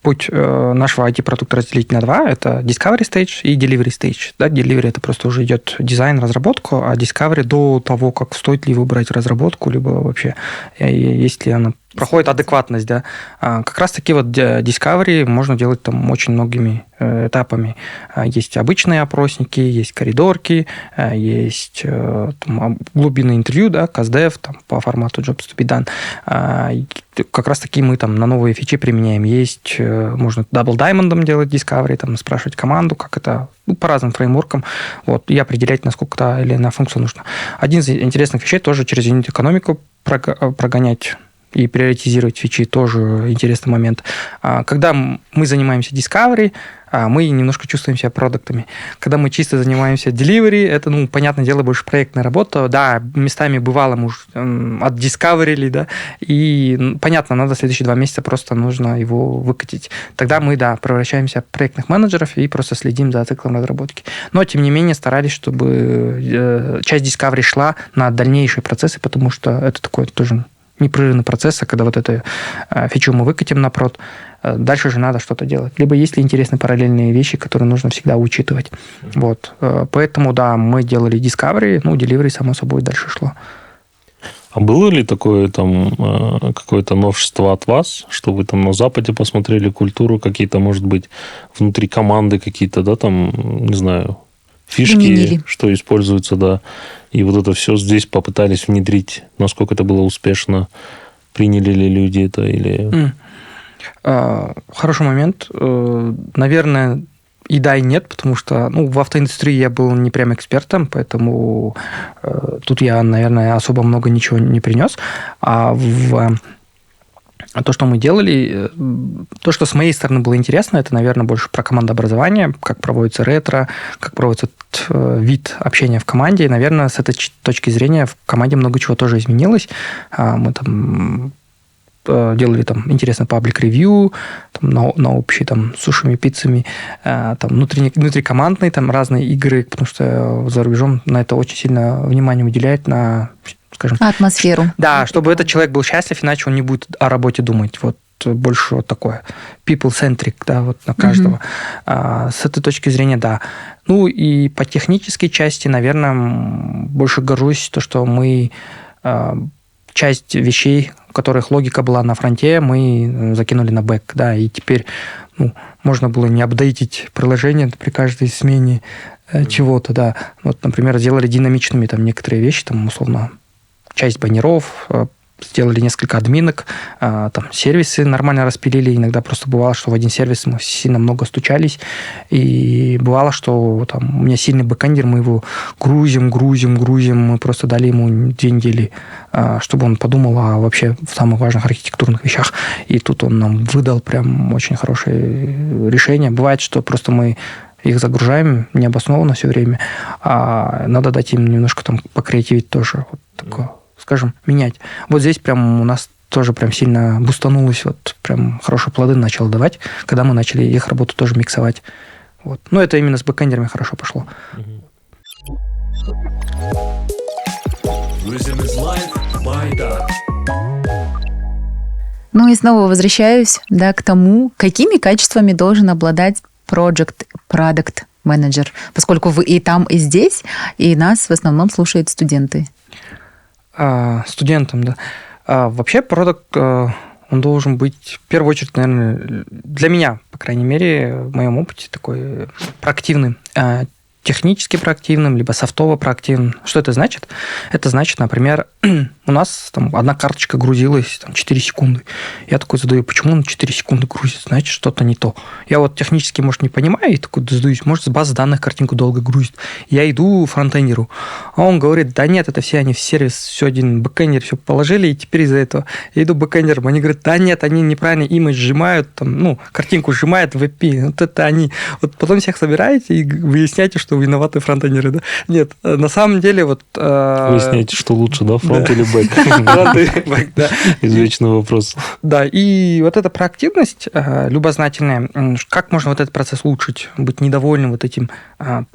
путь нашего IT-продукта разделить на два, это Discovery Stage и Delivery Stage. Да, Delivery – это просто уже идет дизайн, разработку, а Discovery до того, как стоит ли выбрать разработку, либо вообще, есть ли она проходит адекватность, да. Как раз-таки вот Discovery можно делать там очень многими этапами. Есть обычные опросники, есть коридорки, есть там, глубинное интервью, да, CastDev там, по формату Jobs to be done. Как раз-таки мы там на новые фичи применяем. Есть, можно Double Diamond делать Discovery, там, спрашивать команду, как это, по разным фреймворкам, вот, и определять, насколько та или иная функция нужна. Один из интересных вещей тоже через юнит-экономику прогонять и приоритизировать фичи, тоже интересный момент. Когда мы занимаемся Discovery, мы немножко чувствуем себя продуктами. Когда мы чисто занимаемся Delivery, это, понятное дело, больше проектная работа. Да, местами бывало, мы уж от Discovery, да, и, понятно, надо следующие 2 месяца просто нужно его выкатить. Тогда мы, да, превращаемся в проектных менеджеров и просто следим за циклом разработки. Но, тем не менее, старались, чтобы часть Discovery шла на дальнейшие процессы, потому что это такой тоже непрерывный процесс, когда вот эту фичу мы выкатим на прод, дальше же надо что-то делать. Либо есть ли интересные параллельные вещи, которые нужно всегда учитывать. Вот. Поэтому, да, мы делали Discovery, Delivery, само собой, дальше шло. А было ли такое там какое-то новшество от вас, что вы там на Западе посмотрели культуру, какие-то, может быть, внутри команды какие-то, да, там, не знаю, фишки, применили, что используются, да, и вот это все здесь попытались внедрить, насколько это было успешно, приняли ли люди это или... Хороший момент. Наверное, и да, и нет, потому что в автоиндустрии я был не прям экспертом, поэтому тут я, наверное, особо много ничего не принес. А то, что мы делали, то, что с моей стороны было интересно, это, наверное, больше про командообразование, как проводится ретро, как проводится вид общения в команде. И, наверное, с этой точки зрения в команде много чего тоже изменилось. Мы там делали там интересный паблик-ревью на общий там с сушами, пиццами, там внутрикомандные там разные игры, потому что за рубежом на это очень сильно внимание уделяют, на, скажем... атмосферу. Да, чтобы этот человек был счастлив, иначе он не будет о работе думать. Вот больше вот такое people-centric, да, вот на каждого. С этой точки зрения, да. И по технической части, наверное, больше горжусь то, что мы часть вещей, у которых логика была на фронте, мы закинули на бэк, да, и теперь можно было не апдейтить приложение при каждой смене чего-то, да. Вот, например, сделали динамичными там некоторые вещи, там, условно, часть баннеров, сделали несколько админок, там сервисы нормально распилили. Иногда просто бывало, что в один сервис мы сильно много стучались, и бывало, что там у меня сильный бэкэндер, мы его грузим, мы просто дали ему 2 недели, чтобы он подумал о вообще в самых важных архитектурных вещах, и тут он нам выдал прям очень хорошее решение. Бывает, что просто мы их загружаем необоснованно все время, а надо дать им немножко там покреативить тоже, вот такое, скажем, менять. Вот здесь прям у нас тоже прям сильно бустанулось, вот прям хорошие плоды начало давать, когда мы начали их работу тоже миксовать. Вот. Но это именно с бэкэндерами хорошо пошло. Rhythm is life by Duck. И снова возвращаюсь, да, к тому, какими качествами должен обладать продукт менеджер, поскольку вы и там, и здесь, и нас в основном слушают студенты. Студентам, да. Вообще продукт, он должен быть, в первую очередь, наверное, для меня, по крайней мере, в моем опыте, такой проактивным. Технически проактивным, либо софтово проактивным. Что это значит? Это значит, например, у нас там одна карточка грузилась там, 4 секунды. Я такой задаю, почему на 4 секунды грузит? Значит, что-то не то. Я вот технически, может, не понимаю, и такой задаюсь, может, с базы данных картинку долго грузит. Я иду фронтендеру, а он говорит, да нет, это все они в сервис, все один бэкэндер, все положили, и теперь из-за этого я иду бэкэндером, они говорят, да нет, они неправильно имидж сжимают, там, картинку сжимают в API, вот это они. Вот потом всех собираете и выясняете, что что виноваты фронтендеры, да? Нет, на самом деле вот... Выясняйте, что лучше, да, фронт или бэк? Фронт или бэк, да. Извечный вопрос. Да, и вот эта проактивность любознательная, как можно вот этот процесс улучшить, быть недовольным вот этим?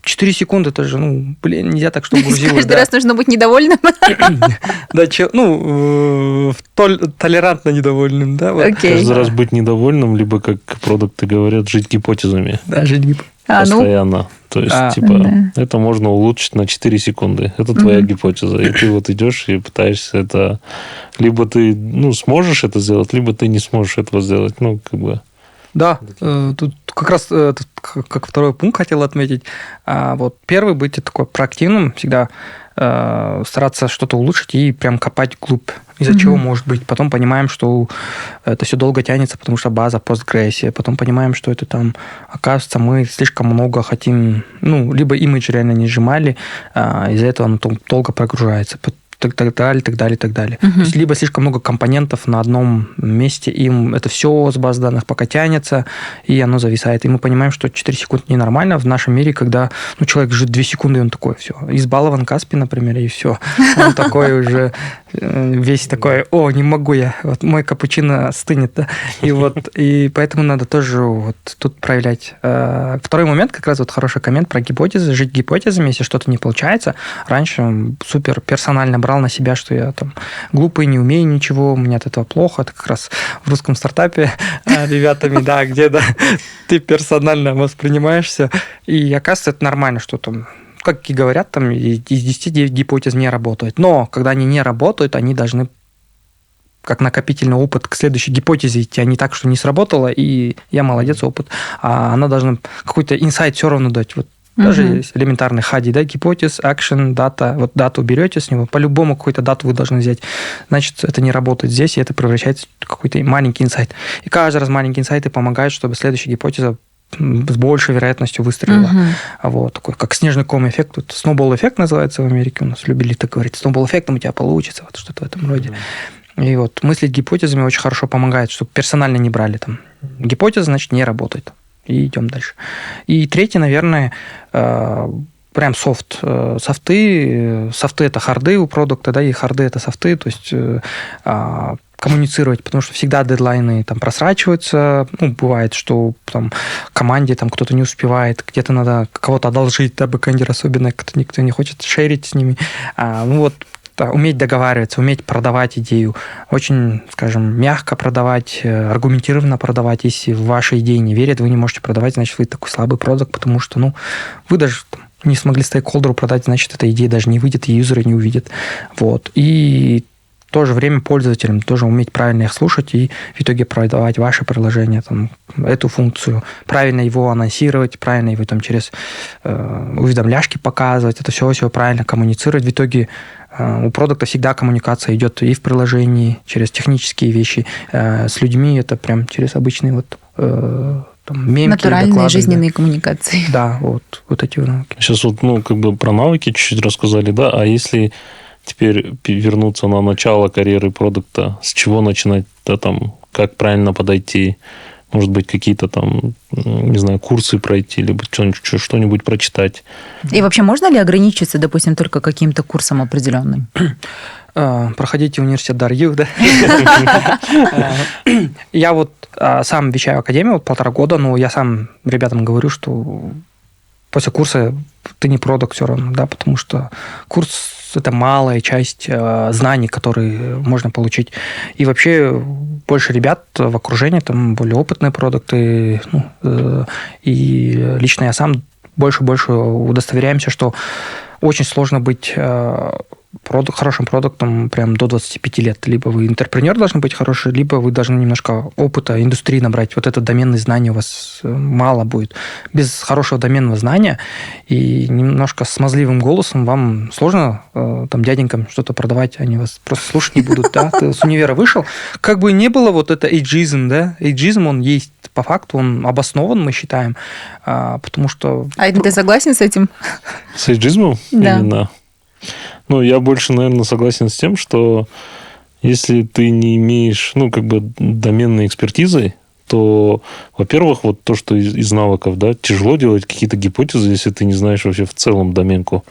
4 секунды, это же, нельзя так, чтобы грузилось. Каждый раз нужно быть недовольным. Да, толерантно недовольным, да? Окей. Каждый раз быть недовольным, либо, как продукты говорят, жить гипотезами. Да, жить гипотезами. Постоянно. То есть, это можно улучшить на 4 секунды. Это твоя гипотеза. И ты вот идешь и пытаешься это... Либо ты сможешь это сделать, либо ты не сможешь этого сделать. Да, тут как раз как второй пункт хотел отметить. Вот первый, быть такой проактивным, всегда стараться что-то улучшить и прям копать вглубь. Из-за чего может быть. Потом понимаем, что это все долго тянется, потому что база Postgres. Потом понимаем, что это там, оказывается, мы слишком много хотим, либо имидж реально не сжимали, из-за этого оно долго прогружается. Так далее. То есть, либо слишком много компонентов на одном месте, им это все с баз данных пока тянется, и оно зависает. И мы понимаем, что 4 секунды ненормально в нашем мире, когда человек ждет 2 секунды, и он такой, все, избалован Каспи, например, и все. Он такой уже весь такой, не могу я, вот мой капучино стынет. Да? И поэтому надо тоже тут проявлять. Второй момент, как раз хороший коммент про гипотезы, жить гипотезами, если что-то не получается. Раньше супер персонально брал на себя, что я там глупый, не умею ничего, у меня от этого плохо. Это как раз в русском стартапе ребятами, да, где ты персонально воспринимаешься. И оказывается, это нормально, что там, как и говорят, там из 10 9 гипотез не работают. Но когда они не работают, они должны как накопительный опыт к следующей гипотезе идти, а не так, что не сработало, и я молодец, опыт. А она должна какой-то инсайт все равно дать. Даже есть элементарный хади, да, гипотез, action, дата. Вот дату берете с него, по-любому какую-то дату вы должны взять. Значит, это не работает здесь, и это превращается в какой-то маленький инсайт. И каждый раз маленькие инсайты помогают, чтобы следующая гипотеза с большей вероятностью выстрелила. Такой, как снежный ком-эффект. Тут сноубол-эффект называется в Америке. У нас любили так говорить. Сноубол-эффектом у тебя получится. Вот что-то в этом роде. И мыслить гипотезами очень хорошо помогает, чтобы персонально не брали там. Гипотеза, значит, не работает. И идем дальше. И третье, наверное, прям софт. Софты это харды у продукта, да, и харды это софты, то есть коммуницировать, потому что всегда дедлайны там просрачиваются. Бывает, что там команде там кто-то не успевает, где-то надо кого-то одолжить, да, бэкэндер особенно, никто не хочет шерить с ними. Уметь договариваться, уметь продавать идею, очень, скажем, мягко продавать, аргументированно продавать. Если в ваши идеи не верят, вы не можете продавать, значит, вы такой слабый продукт, потому что, вы даже не смогли стейкхолдеру продать, значит, эта идея даже не выйдет, и юзеры не увидят. И в то же время пользователям тоже уметь правильно их слушать и в итоге продавать ваше приложение, там, эту функцию, правильно его анонсировать, правильно его там через уведомляшки показывать, это все правильно коммуницировать. В итоге у продукта всегда коммуникация идет и в приложении, через технические вещи, с людьми, это прям через обычные мемки, натуральные доклады, жизненные коммуникации. Да, вот эти навыки. Сейчас про навыки чуть-чуть рассказали, да, а если теперь вернуться на начало карьеры продукта, с чего начинать, да, там, как правильно подойти, может быть, какие-то там, не знаю, курсы пройти, либо что-нибудь прочитать. И вообще можно ли ограничиться, допустим, только каким-то курсом определенным? Проходите университет Дарью, да? Я сам вещаю в академию 1,5 года, но я сам ребятам говорю, что после курса ты не продукт все равно, да, потому что курс – это малая часть знаний, которые можно получить. И вообще больше ребят в окружении, там более опытные продукты, и лично я сам больше удостоверяемся, что очень сложно быть хорошим продуктом прям до 25 лет. Либо вы интерпренер должны быть хороший, либо вы должны немножко опыта индустрии набрать. Вот это доменные знания у вас мало будет. Без хорошего доменного знания и немножко смазливым голосом вам сложно там дяденькам что-то продавать, они вас просто слушать не будут. Да? Ты с универа вышел, как бы не было вот это эйджизм, да? Эйджизм, он есть по факту, он обоснован, мы считаем, потому что... А ты согласен с этим? С эйджизмом? Да. Именно. Я больше, наверное, согласен с тем, что если ты не имеешь, доменной экспертизы, что, во-первых, вот то, что из навыков, да, тяжело делать какие-то гипотезы, если ты не знаешь вообще в целом доменку.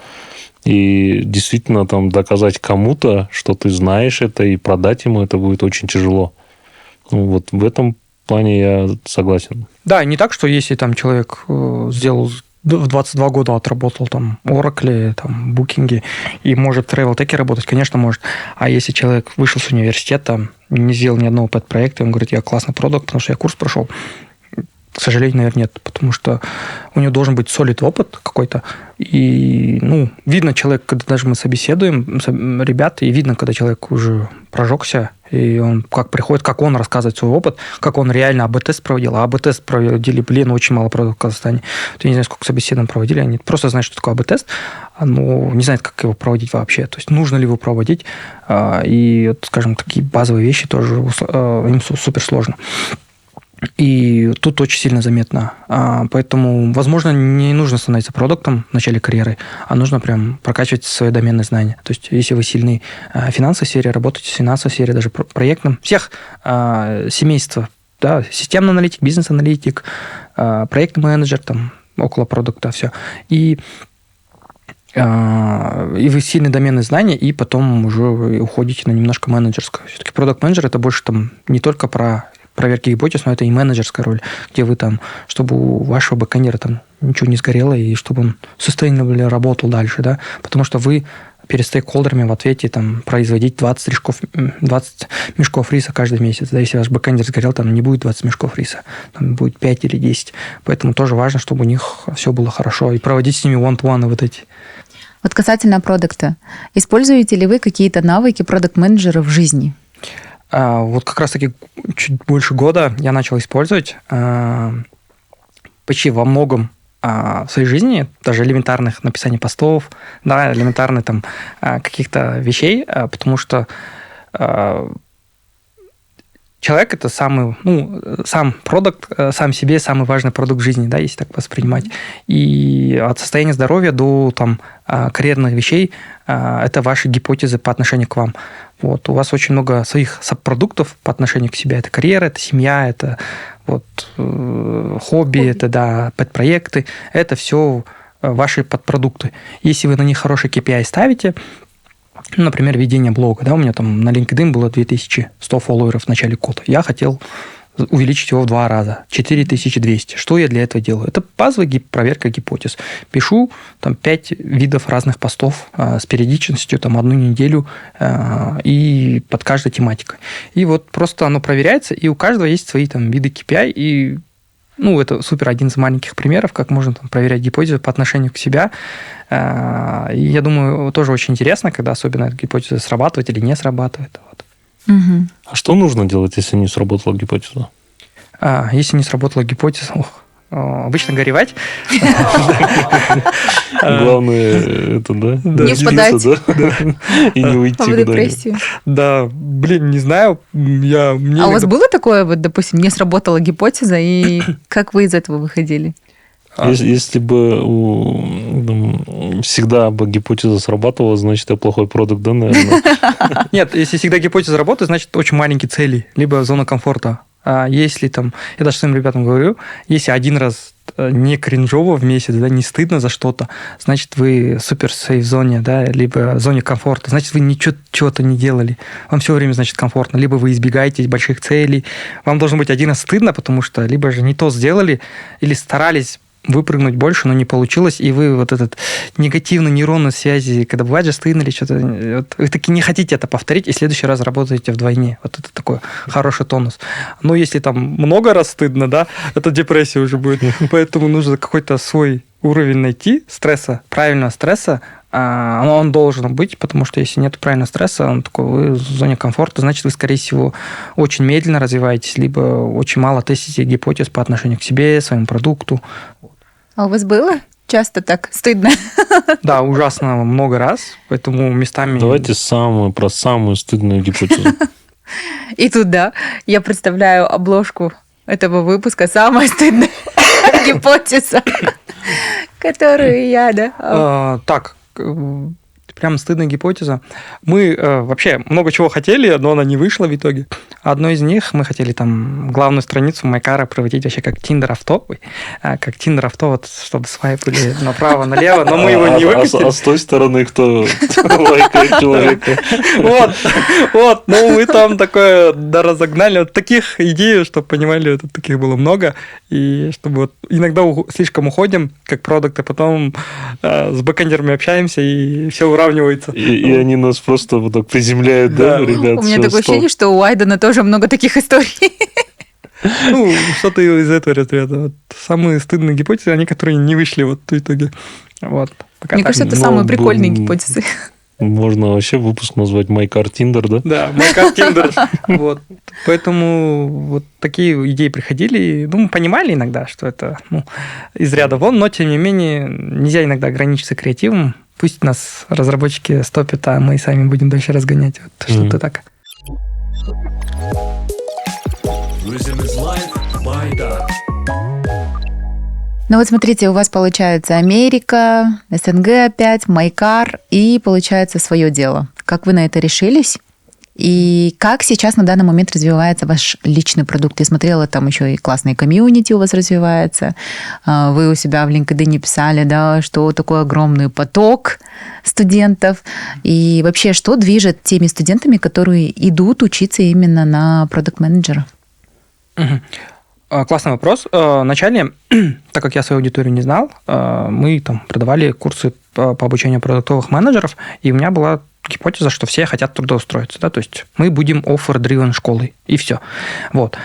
И действительно там доказать кому-то, что ты знаешь это, и продать ему это будет очень тяжело. Ну, вот в этом плане я согласен. Да, не так, что если там человек сделал в 22 года отработал там Oracle, там Booking и может в Travel Tech работать, конечно, может. А если человек вышел с университета, не сделал ни одного пэт-проекта, он говорит, я классный продукт, потому что я курс прошел, к сожалению, наверное, нет, потому что у него должен быть solid опыт какой-то. И, ну, видно человек, когда даже мы собеседуем ребят, и видно, когда человек уже прожегся, и он как приходит, как он рассказывает свой опыт, как он реально АБ-тест проводил. А АБ-тест проводили, очень мало продуктов в Казахстане. Я не знаю, сколько собеседований проводили, они просто знают, что такое АБ-тест, но не знают, как его проводить вообще. То есть, нужно ли его проводить. И, скажем, такие базовые вещи тоже им супер сложно. И тут очень сильно заметно. Поэтому, возможно, не нужно становиться продуктом в начале карьеры, а нужно прям прокачивать свои доменные знания. То есть, если вы сильны в финансовой сфере, работаете в финансовой сфере, даже проектном, всех семейства, да, системный аналитик, бизнес-аналитик, проектный менеджер, там, около продукта, все. И вы сильные доменные знания, и потом уже вы уходите на немножко менеджерское. Все-таки продакт-менеджер – это больше там не только про проверки гипотез, но это и менеджерская роль, где вы там, чтобы у вашего бэкэндера там ничего не сгорело, и чтобы он sustainably работал дальше, да, потому что вы перед стейкхолдерами в ответе там производить 20 мешков риса каждый месяц, да, если ваш бэкэндер сгорел, там не будет 20 мешков риса, там будет 5 или 10, поэтому тоже важно, чтобы у них все было хорошо, и проводить с ними one-to-one вот эти. Вот касательно продукта, используете ли вы какие-то навыки продакт-менеджера в жизни? Вот как раз-таки чуть больше года я начал использовать почти во многом в своей жизни, даже элементарных написаний постов, да, элементарных там каких-то вещей, потому что человек – это сам продукт, сам себе самый важный продукт жизни, да, если так воспринимать. И от состояния здоровья до там, карьерных вещей это ваши гипотезы по отношению к вам. Вот. У вас очень много своих сабпродуктов по отношению к себе. Это карьера, это семья, это вот, хобби, это да, подпроекты. Это все ваши подпродукты. Если вы на них хороший KPI ставите, например, ведение блога, да, у меня там на LinkedIn было 2100 фолловеров в начале года. Я хотел увеличить его в 2 раза, 4200. Что я для этого делаю? Это базовая проверка гипотез. Пишу там 5 видов разных постов с периодичностью там 1 неделю и под каждой тематикой. И вот просто оно проверяется, и у каждого есть свои там виды KPI, и это супер один из маленьких примеров, как можно там проверять гипотезы по отношению к себе. И я думаю, тоже очень интересно, когда особенно эта гипотеза срабатывает или не срабатывает. Вот. Угу. А что нужно делать, если не сработала гипотеза? Если не сработала гипотеза, обычно горевать. Главное, это, да? Не впадать. И не уйти в депрессию. Да, не знаю. А у вас было такое, вот, допустим, не сработала гипотеза, и как вы из этого выходили? Если бы всегда бы гипотеза срабатывала, значит, я плохой продукт, да, наверное? Нет, если всегда гипотеза работает, значит, очень маленькие цели, либо зона комфорта. А если там, я даже своим ребятам говорю, если один раз не кринжово в месяц, да, не стыдно за что-то, значит, вы супер сейф зоне, да, либо в зоне комфорта, значит, вы ничего чего-то не делали. Вам все время, значит, комфортно. Либо вы избегаете больших целей. Вам должно быть один раз стыдно, потому что либо же не то сделали, или старались выпрыгнуть больше, но не получилось, и вы вот этот негативной нейронной связи, когда бывает же стыдно или что-то, вот, вы таки не хотите это повторить, и в следующий раз работаете вдвойне. Вот это такой хороший тонус. Но если там много раз стыдно, да, это депрессия уже будет. Поэтому нужно какой-то свой уровень найти стресса, правильного стресса, он должен быть, потому что если нет правильного стресса, он такой, вы в зоне комфорта, значит, вы, скорее всего, очень медленно развиваетесь, либо очень мало тестите гипотез по отношению к себе, своему продукту. А у вас было часто так стыдно? Да, ужасно много раз, поэтому местами... Давайте про самую стыдную гипотезу. И тут, да, я представляю обложку этого выпуска «Самая стыдная гипотеза», которую я, да... Так, прям стыдная гипотеза. Мы вообще много чего хотели, но она не вышла в итоге. Одной из них мы хотели там главную страницу Майкара превратить вообще как Tinder авто. Как Tinder авто, вот, чтобы свайпали направо-налево, но мы его не выпустили. А с той стороны кто лайкает человека? Вот, ну мы там такое разогнали. Вот таких идей, чтобы понимали, таких было много. И чтобы вот иногда слишком уходим, как продукты, потом с бэкэндерами общаемся, и все уравнивается. И они нас просто вот так приземляют, да, ребят? У меня такое ощущение, что у Айдена тоже много таких историй. Ну, что-то из этого разряда. Вот самые стыдные гипотезы, они, которые не вышли вот в итоге. Вот. Мне кажется, это самые прикольные гипотезы. Можно вообще выпуск назвать Майкар Тиндер, да? Да, Майкар Тиндер. Вот. Поэтому вот такие идеи приходили. Ну, мы понимали иногда, что это из ряда вон, но, тем не менее, нельзя иногда ограничиться креативом. Пусть нас разработчики стопят, а мы сами будем дальше разгонять. Вот что-то так. Rhythm is life by Dot. Ну вот смотрите, у вас получается Америка, СНГ опять, Майкар и получается свое дело. Как вы на это решились? И как сейчас на данный момент развивается ваш личный продукт? Я смотрела, там еще и классные комьюнити у вас развивается. Вы у себя в LinkedIn писали, да, что такой огромный поток студентов. И вообще, что движет теми студентами, которые идут учиться именно на продакт-менеджера? Классный вопрос. Вначале, так как я свою аудиторию не знал, мы там продавали курсы по обучению продуктовых менеджеров, и у меня была гипотеза, что все хотят трудоустроиться, да, то есть мы будем offer-driven школой, и все. Вот.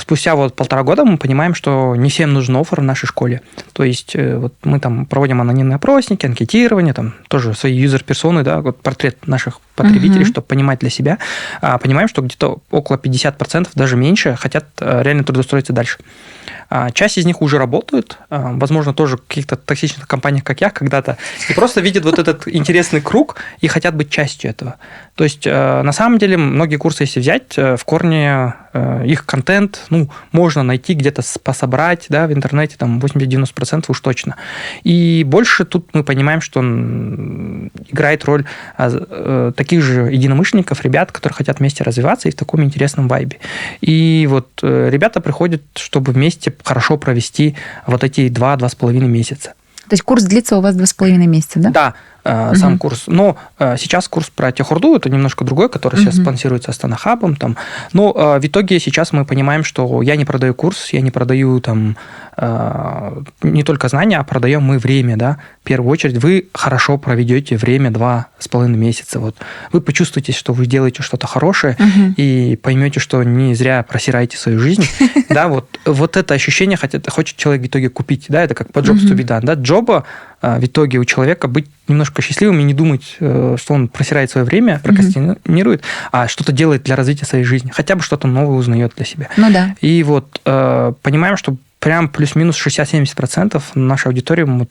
Спустя вот 1,5 года мы понимаем, что не всем нужен оффер в нашей школе. То есть вот мы там проводим анонимные опросники, анкетирование, там тоже свои юзер-персоны, да, вот портрет наших потребителей, чтобы понимать для себя. Понимаем, что где-то около 50%, даже меньше, хотят реально трудоустроиться дальше. Часть из них уже работают, возможно, тоже в каких-то токсичных компаниях, как я, когда-то, и просто видят вот этот интересный круг и хотят быть частью этого. То есть, на самом деле, многие курсы, если взять, в корне их контент, можно найти где-то пособрать, да, в интернете, там 80-90% уж точно. И больше тут мы понимаем, что он играет роль таких же единомышленников, ребят, которые хотят вместе развиваться и в таком интересном вайбе. И вот ребята приходят, чтобы вместе хорошо провести вот эти 2-2,5 месяца. То есть курс длится у вас 2,5 месяца, да? Да, сам курс. Но сейчас курс про Техурду, это немножко другой, который сейчас спонсируется Астана Хабом. Там. Но в итоге сейчас мы понимаем, что я не продаю курс, я не продаю там не только знания, а продаем мы время, да. В первую очередь вы хорошо проведете время 2,5 месяца. Вот. Вы почувствуете, что вы делаете что-то хорошее, и поймете, что не зря просираете свою жизнь. Да, вот это ощущение хочет человек в итоге купить. Да, это как по jobs to be done. Да, джоба в итоге у человека быть немножко счастливым и не думать, что он просирает свое время, прокрастинирует, а что-то делает для развития своей жизни. Хотя бы что-то новое узнает для себя. Ну да. И вот понимаем, что прям плюс-минус 60-70% нашей аудитории, вот,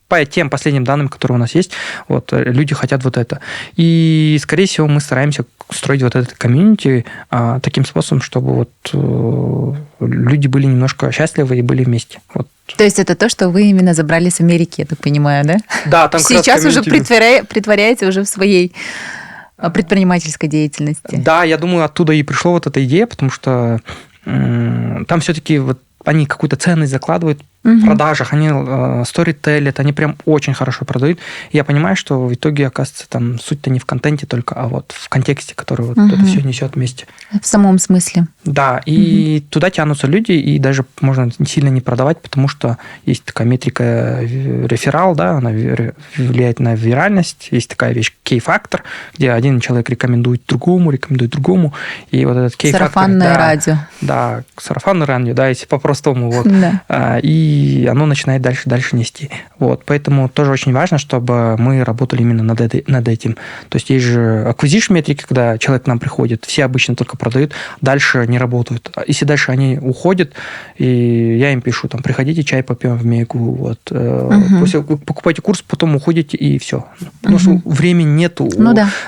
по тем последним данным, которые у нас есть, вот, люди хотят вот это. И, скорее всего, мы стараемся строить вот этот комьюнити таким способом, чтобы вот люди были немножко счастливы и были вместе. Вот. То есть это то, что вы именно забрали с Америки, я так понимаю, да? Да, там сейчас уже притворяете уже в своей предпринимательской деятельности. Да, я думаю, оттуда и пришла вот эта идея, потому что там все-таки вот они какую-то ценность закладывают в продажах, они сторителят, они прям очень хорошо продают. И я понимаю, что в итоге, оказывается, там суть-то не в контенте только, а вот в контексте, который вот это все несет вместе. В самом смысле. Да, и туда тянутся люди, и даже можно сильно не продавать, потому что есть такая метрика реферал, да, она влияет на виральность. Есть такая вещь кей-фактор, где один человек рекомендует другому, и вот этот кей-фактор... Сарафанное радио. Да, сарафанное радио, да, если по-простому. Вот. Да. И оно начинает дальше нести. Вот. Поэтому тоже очень важно, чтобы мы работали именно над этим. То есть есть же acquisition метрики, когда человек к нам приходит, все обычно только продают, дальше не работают. Если дальше они уходят, и я им пишу, там, приходите, чай попьем в Мейку. Вот. После вы покупаете курс, потом уходите, и все. Потому что времени нету.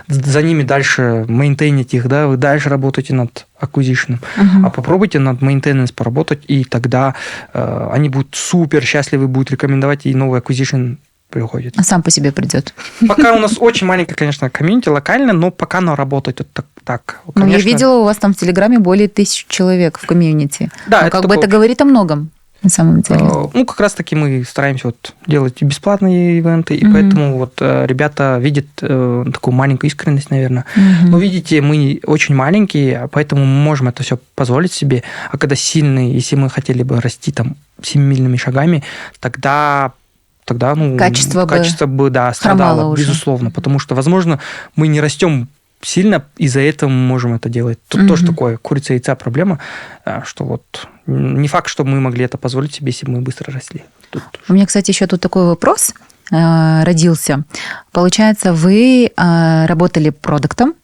За ними дальше мейнтейнить их, да, вы дальше работаете над acquisition. А попробуйте над maintenance поработать, и тогда они будут супер счастливы, будут рекомендовать, и новый acquisition приходит. А сам по себе придет. Пока у нас очень маленькая, конечно, комьюнити локальная, но пока оно работает вот так. Ну, я Конечно, видела, у вас там в Телеграме более 1000 человек в комьюнити. Да, Ну, это как бы такое это говорит о многом, на самом деле. Ну, как раз-таки мы стараемся вот делать и бесплатные ивенты, и Мгм. поэтому вот ребята видят такую маленькую искренность, наверное. Мгм. Но видите, мы очень маленькие, поэтому мы можем это все позволить себе. А когда сильные, если мы хотели бы расти там семимильными шагами, тогда ну, Качество бы да, хромало страдало, уже. безусловно. Потому что, возможно, мы не растем сильно, из-за этого мы можем это делать. Тут Мгм. тоже такое курица и яйца проблема, что вот не факт, что мы могли это позволить себе, если бы мы быстро росли. Тут У меня, кстати, еще тут такой вопрос родился. Получается, вы работали продуктом,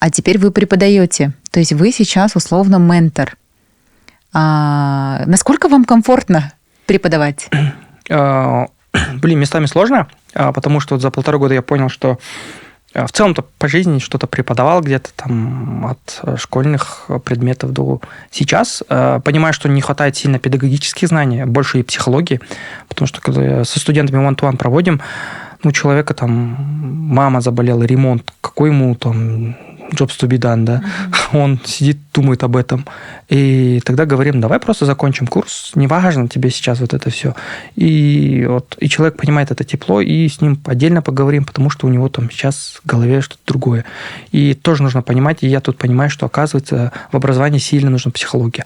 а теперь вы преподаете. То есть вы сейчас условно ментор. Насколько вам комфортно преподавать? Блин, местами сложно, потому что вот за 1,5 года я понял, что в целом-то по жизни что-то преподавал где-то там от школьных предметов до сейчас. Понимаю, что не хватает сильно педагогических знаний, больше и психологии, потому что когда со студентами one-to-one проводим, ну, у человека там мама заболела, ремонт, какой ему там jobs to be done, да? Он сидит, думает об этом. И тогда говорим, давай просто закончим курс, неважно тебе сейчас вот это все. И человек понимает это тепло, и с ним отдельно поговорим, потому что у него там сейчас в голове что-то другое. И тоже нужно понимать, и я тут понимаю, что, оказывается, в образовании сильно нужна психология.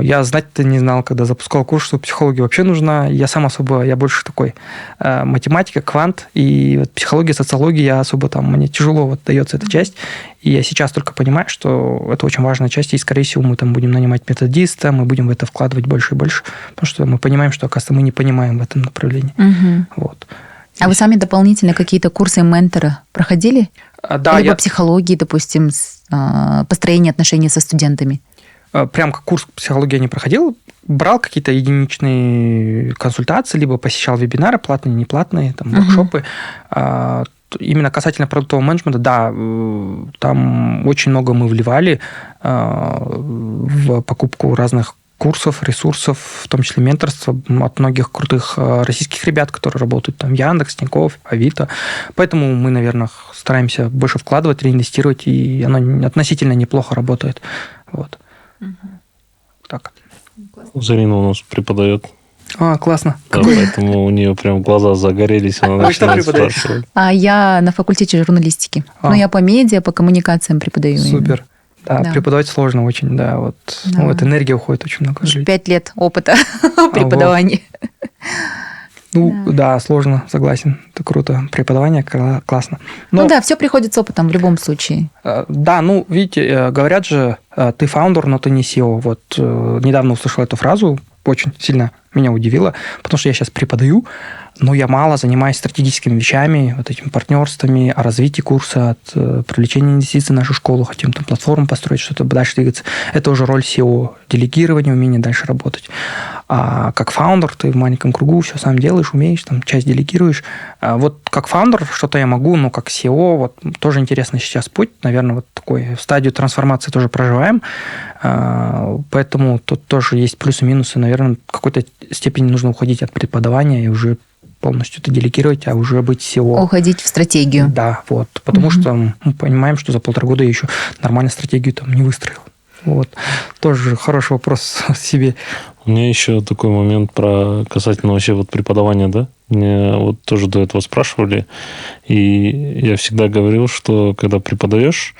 Я знать-то не знал, когда запускал курс, что психология вообще нужна. Я сам я больше такой математика, квант, и вот психология, социология, я особо там, мне тяжело вот дается эта часть. И я сейчас только понимаю, что это очень важная часть, и, скорее всего, мы там будем нанимать методиста, мы будем в это вкладывать больше и больше, потому что мы понимаем, что, оказывается, мы не понимаем в этом направлении. Мгм. Вот. А вы сами дополнительно какие-то курсы ментора проходили? Да, Либо психологии, допустим, построение отношений со студентами? Прям как курс психологии я не проходил, брал какие-то единичные консультации, либо посещал вебинары, платные, неплатные, там, воркшопы. Именно касательно продуктового менеджмента, да, там очень много мы вливали в покупку разных курсов, ресурсов, в том числе менторства от многих крутых российских ребят, которые работают там, Яндекс, Тинькофф, Авито. Поэтому мы, наверное, стараемся больше вкладывать, реинвестировать, и оно относительно неплохо работает. Вот. Так. Зарина у нас преподает. Классно. Да, поэтому у нее прям глаза загорелись, она Вы что начинает преподаете? спрашивать. А я на факультете журналистики. Ну, я по медиа, по коммуникациям преподаю. Супер. Да, Да. преподавать сложно очень, да. Вот, Да. Ну, вот энергия уходит очень много. Уже людей. 5 лет опыта преподавания. Ну, да, сложно, согласен. Это круто. Преподавание классно. Ну Но, да, все приходит с опытом в любом случае. Да, ну, видите, говорят же, ты фаундер, но ты не SEO. Вот недавно услышал эту фразу, очень сильно меня удивило, потому что я сейчас преподаю, но я мало занимаюсь стратегическими вещами, вот этими партнерствами, о развитии курса, от привлечения инвестиций в нашу школу, хотим там платформу построить, что-то дальше двигаться. Это уже роль SEO, делегирование, умение дальше работать. А как фаундер ты в маленьком кругу все сам делаешь, умеешь, там часть делегируешь. Вот как фаундер что-то я могу, но как SEO вот тоже интересный сейчас путь, наверное, вот такой стадию трансформации тоже проживаем, поэтому тут тоже есть плюсы и минусы, наверное, в какой-то степени нужно уходить от преподавания и уже полностью это делегировать, а уже быть SEO. Уходить в стратегию. Да, вот. Потому что мы понимаем, что за 1,5 года я еще нормально стратегию там не выстроил. Вот. Тоже хороший вопрос себе. У меня еще такой момент про касательно вообще вот преподавания, да? Меня вот тоже до этого спрашивали, и я всегда говорил, что когда преподаешь,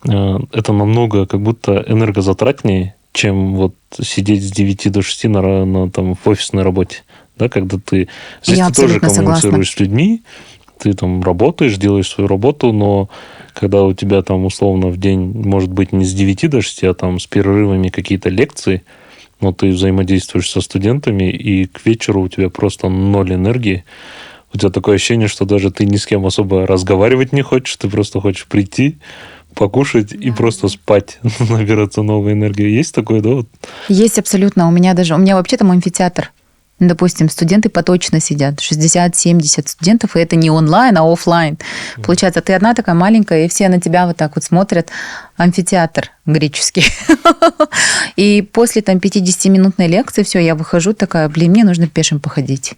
это намного как будто энергозатратнее, чем вот сидеть с 9 до 6 там, в офисной работе. Да, когда ты... Здесь Я ты тоже абсолютно коммуницируешь с людьми, ты там работаешь, делаешь свою работу, но когда у тебя там условно в день может быть не с 9 до 6, а там с перерывами какие-то лекции, но ты взаимодействуешь со студентами, и к вечеру у тебя просто 0 энергии. У тебя такое ощущение, что даже ты ни с кем особо разговаривать не хочешь, ты просто хочешь прийти, покушать и просто спать, набираться новой энергии. Есть такое, да? Вот? Есть абсолютно. У меня вообще там амфитеатр. Допустим, студенты поточно сидят, 60-70 студентов, и это не онлайн, а офлайн. Получается, ты одна такая маленькая, и все на тебя вот так вот смотрят. Амфитеатр греческий. И после там 50-минутной лекции, все, я выхожу такая, мне нужно пешим походить.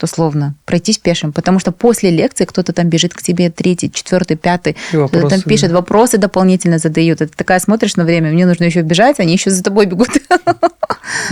условно, пройтись пешим, потому что после лекции кто-то там бежит к тебе, 3-й, 4-й, 5-й, И вопросы, кто-то там пишет, да. вопросы дополнительно задают. Это такая смотришь на время, мне нужно еще бежать, они еще за тобой бегут.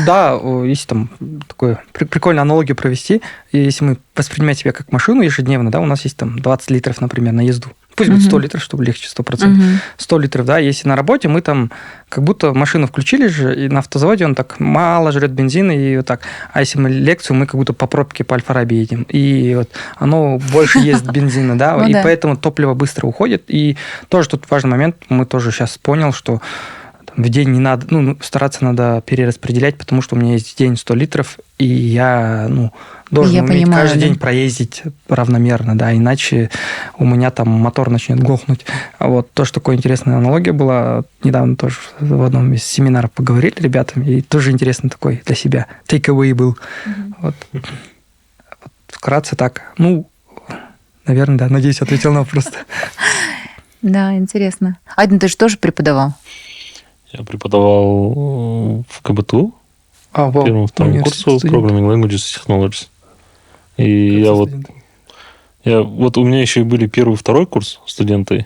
Да, если там такую прикольную аналогию провести, и если мы воспринимаем себя как машину ежедневно, да, у нас есть там 20 литров, например, на езду. Пусть будет 100 литров, чтобы легче, 100%. 100 литров, да, если на работе мы там как будто машину включили же, и на автозаводе он так мало жрет бензина, и вот так. А если мы лекцию, мы как будто по пробке по Альфараби едем, и вот оно больше ест бензина, да, Ну и да. поэтому топливо быстро уходит. И тоже тут важный момент, мы тоже сейчас понял, что в день не надо, стараться надо перераспределять, потому что у меня есть в день 100 литров, и я, должен Я уметь понимаю, каждый да. день проездить равномерно, да, иначе у меня там мотор начнет глохнуть. А вот тоже такая интересная аналогия была. Недавно тоже в одном из семинаров поговорили ребятам, и тоже интересный такой для себя take-away был. Вот. Вкратце так. Наверное, да. Надеюсь, ответил на вопрос. Да, интересно. Адин, ты же тоже преподавал? Я преподавал в КБТУ, первому, второму курсу Programming Languages and Technologies. И вот у меня еще и были первый и второй курс студенты,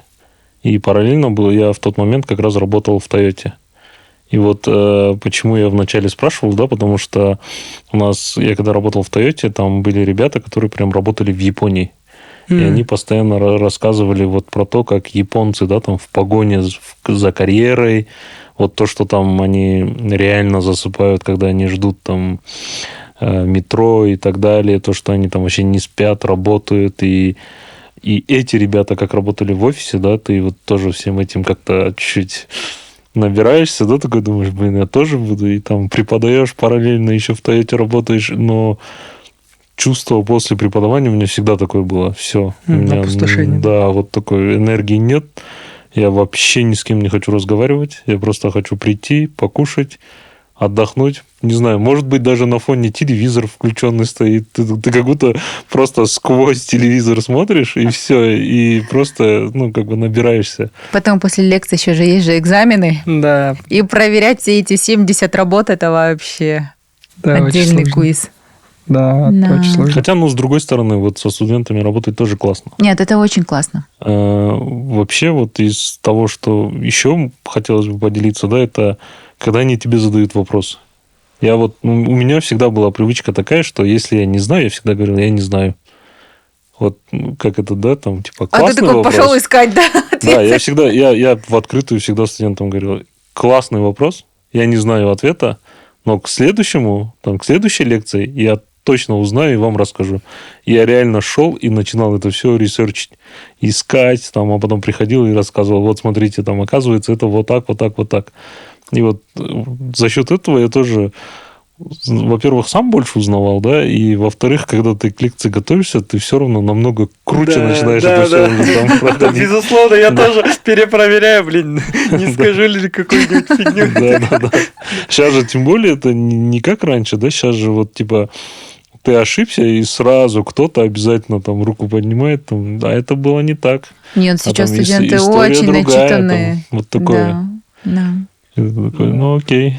и параллельно я в тот момент как раз работал в Тойоте. И вот почему я вначале спрашивал, да, потому что я когда работал в Тойоте, там были ребята, которые прям работали в Японии. И они постоянно рассказывали вот про то, как японцы, да, там в погоне за карьерой, вот то, что там они реально засыпают, когда они ждут там метро и так далее, то, что они там вообще не спят, работают, и эти ребята, как работали в офисе, да, ты вот тоже всем этим как-то чуть набираешься, да, такой думаешь, блин, я тоже буду, и там преподаешь параллельно, еще в Тойоте работаешь, но чувство после преподавания у меня всегда такое было. Все. У меня, опустошение. Да, вот такой энергии нет. Я вообще ни с кем не хочу разговаривать. Я просто хочу прийти, покушать, отдохнуть. Не знаю, может быть, даже на фоне телевизор включенный стоит. Ты как будто просто сквозь телевизор смотришь, и все. И просто, набираешься. Потом после лекции еще же есть же экзамены. Да. И проверять все эти 70 работ, это вообще Да, очень отдельный сложно. квиз. Да, Да. это очень сложно. Хотя, с другой стороны, вот со студентами работать тоже классно. Нет, это очень классно. Вообще, вот из того, что еще хотелось бы поделиться, да, это когда они тебе задают вопрос. У меня всегда была привычка такая, что если я не знаю, я всегда говорил, я не знаю. Вот как это, да, там, типа, классный А ты такой вопрос. пошел искать, да, Да, ответы? я в открытую всегда студентам говорил, классный вопрос, я не знаю ответа, но к следующей лекции я точно узнаю и вам расскажу. Я реально шел и начинал это все ресерчить, искать, а потом приходил и рассказывал, вот смотрите, там оказывается это вот так, вот так, вот так. И вот за счет этого я тоже, во-первых, сам больше узнавал, да, и во-вторых, когда ты к лекции готовишься, ты все равно намного круче начинаешь это все уже там проходить. Безусловно, я тоже перепроверяю, не скажу ли какую-нибудь фигню. Да. Сейчас же, тем более, это не как раньше, да, сейчас же вот, типа, ты ошибся, и сразу кто-то обязательно там руку поднимает, там, да, это было не так. Нет, сейчас там студенты история очень другая, начитанные. там, вот такое. Да. И ты такой, окей,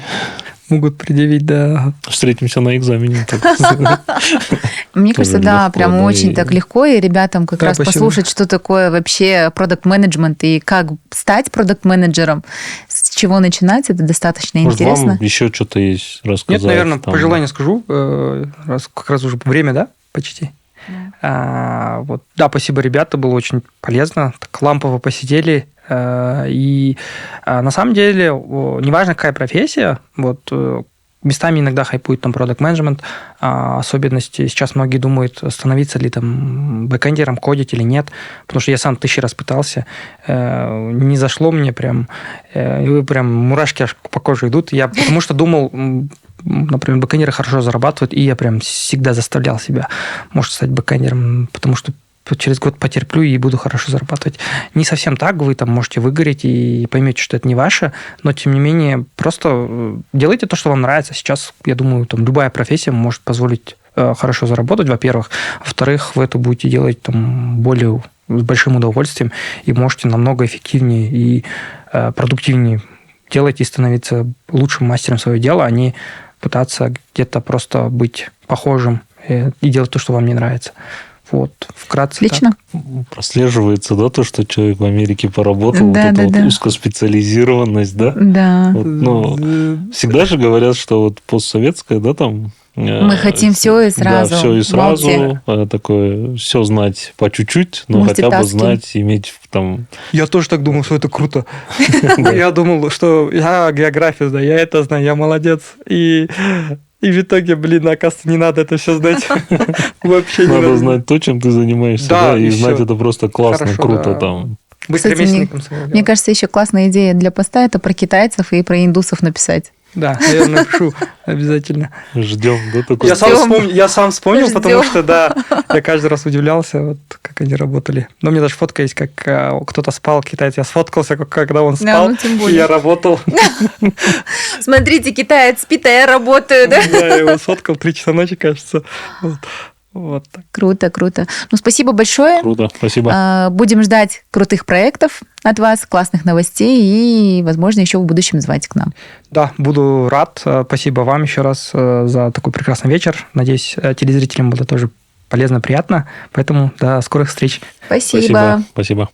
Могут предъявить, да. встретимся на экзамене. Мне кажется, Тоже да, легко, прям да, очень и- так легко, и ребятам как Да, раз спасибо. послушать, что такое вообще продакт-менеджмент и как стать продакт-менеджером, с чего начинать, это достаточно Может, интересно. вам еще что-то есть рассказать? Нет, наверное, там? пожелание скажу, как раз уже время, да, почти. Да, спасибо, ребята, было очень полезно. Так лампово посидели. И на самом деле, неважно, какая профессия, местами иногда хайпует там продакт-менеджмент, особенности. Сейчас многие думают, становиться ли там бэкэндером, кодить или нет, потому что я сам 1000 раз пытался. Не зашло мне прям. И прям мурашки аж по коже идут. Я потому что думал, например, бэкэндеры хорошо зарабатывают, и я прям всегда заставлял себя, может, стать бэкэндером, потому что через год потерплю и буду хорошо зарабатывать. Не совсем так, вы там можете выгореть и поймете, что это не ваше, но, тем не менее, просто делайте то, что вам нравится. Сейчас, я думаю, там любая профессия может позволить хорошо заработать, во-первых. Во-вторых, вы это будете делать там более с большим удовольствием и можете намного эффективнее и продуктивнее делать и становиться лучшим мастером своего дела, а не пытаться где-то просто быть похожим и делать то, что вам не нравится. Вот, вкратце Отлично. так. Прослеживается, да, то, что человек в Америке поработал, Да, вот да, эта да. вот узкоспециализированность, да? Да. Вот, ну, всегда же говорят, что вот постсоветское, да, там... Мы хотим всё и сразу. Да, все и сразу. Multi. Такое, все знать по чуть-чуть, но хотя бы Multitasking. знать, иметь там... Я тоже так думал, что это круто. Я думал, что я географию знаю, я это знаю, я молодец. И в итоге, оказывается, не надо это все знать. Вообще не Надо надо. знать то, чем ты занимаешься, Да, да, и и знать всё. это просто классно, Хорошо, круто да. там. Быть Кстати, ремесленником своего Мне дела. кажется, еще классная идея для поста – это про китайцев и про индусов написать. Да, я напишу обязательно. Ждем, да, такой... Я сам вспомнил, потому Ждем. что, да, я каждый раз удивлялся, вот как они работали. Но у меня даже фотка есть, как кто-то спал, китаец. Я сфоткался, когда он спал, ну, тем и более. я работал. Смотрите, китаец спит, а я работаю, да? Да, я его сфоткал 3 часа ночи, кажется. Вот так. Круто, круто. Ну, спасибо большое. Круто, спасибо. Будем ждать крутых проектов от вас, классных новостей и, возможно, еще в будущем звать к нам. Да, буду рад. Спасибо вам еще раз за такой прекрасный вечер. Надеюсь, телезрителям было тоже полезно, приятно. Поэтому до скорых встреч. Спасибо. Спасибо.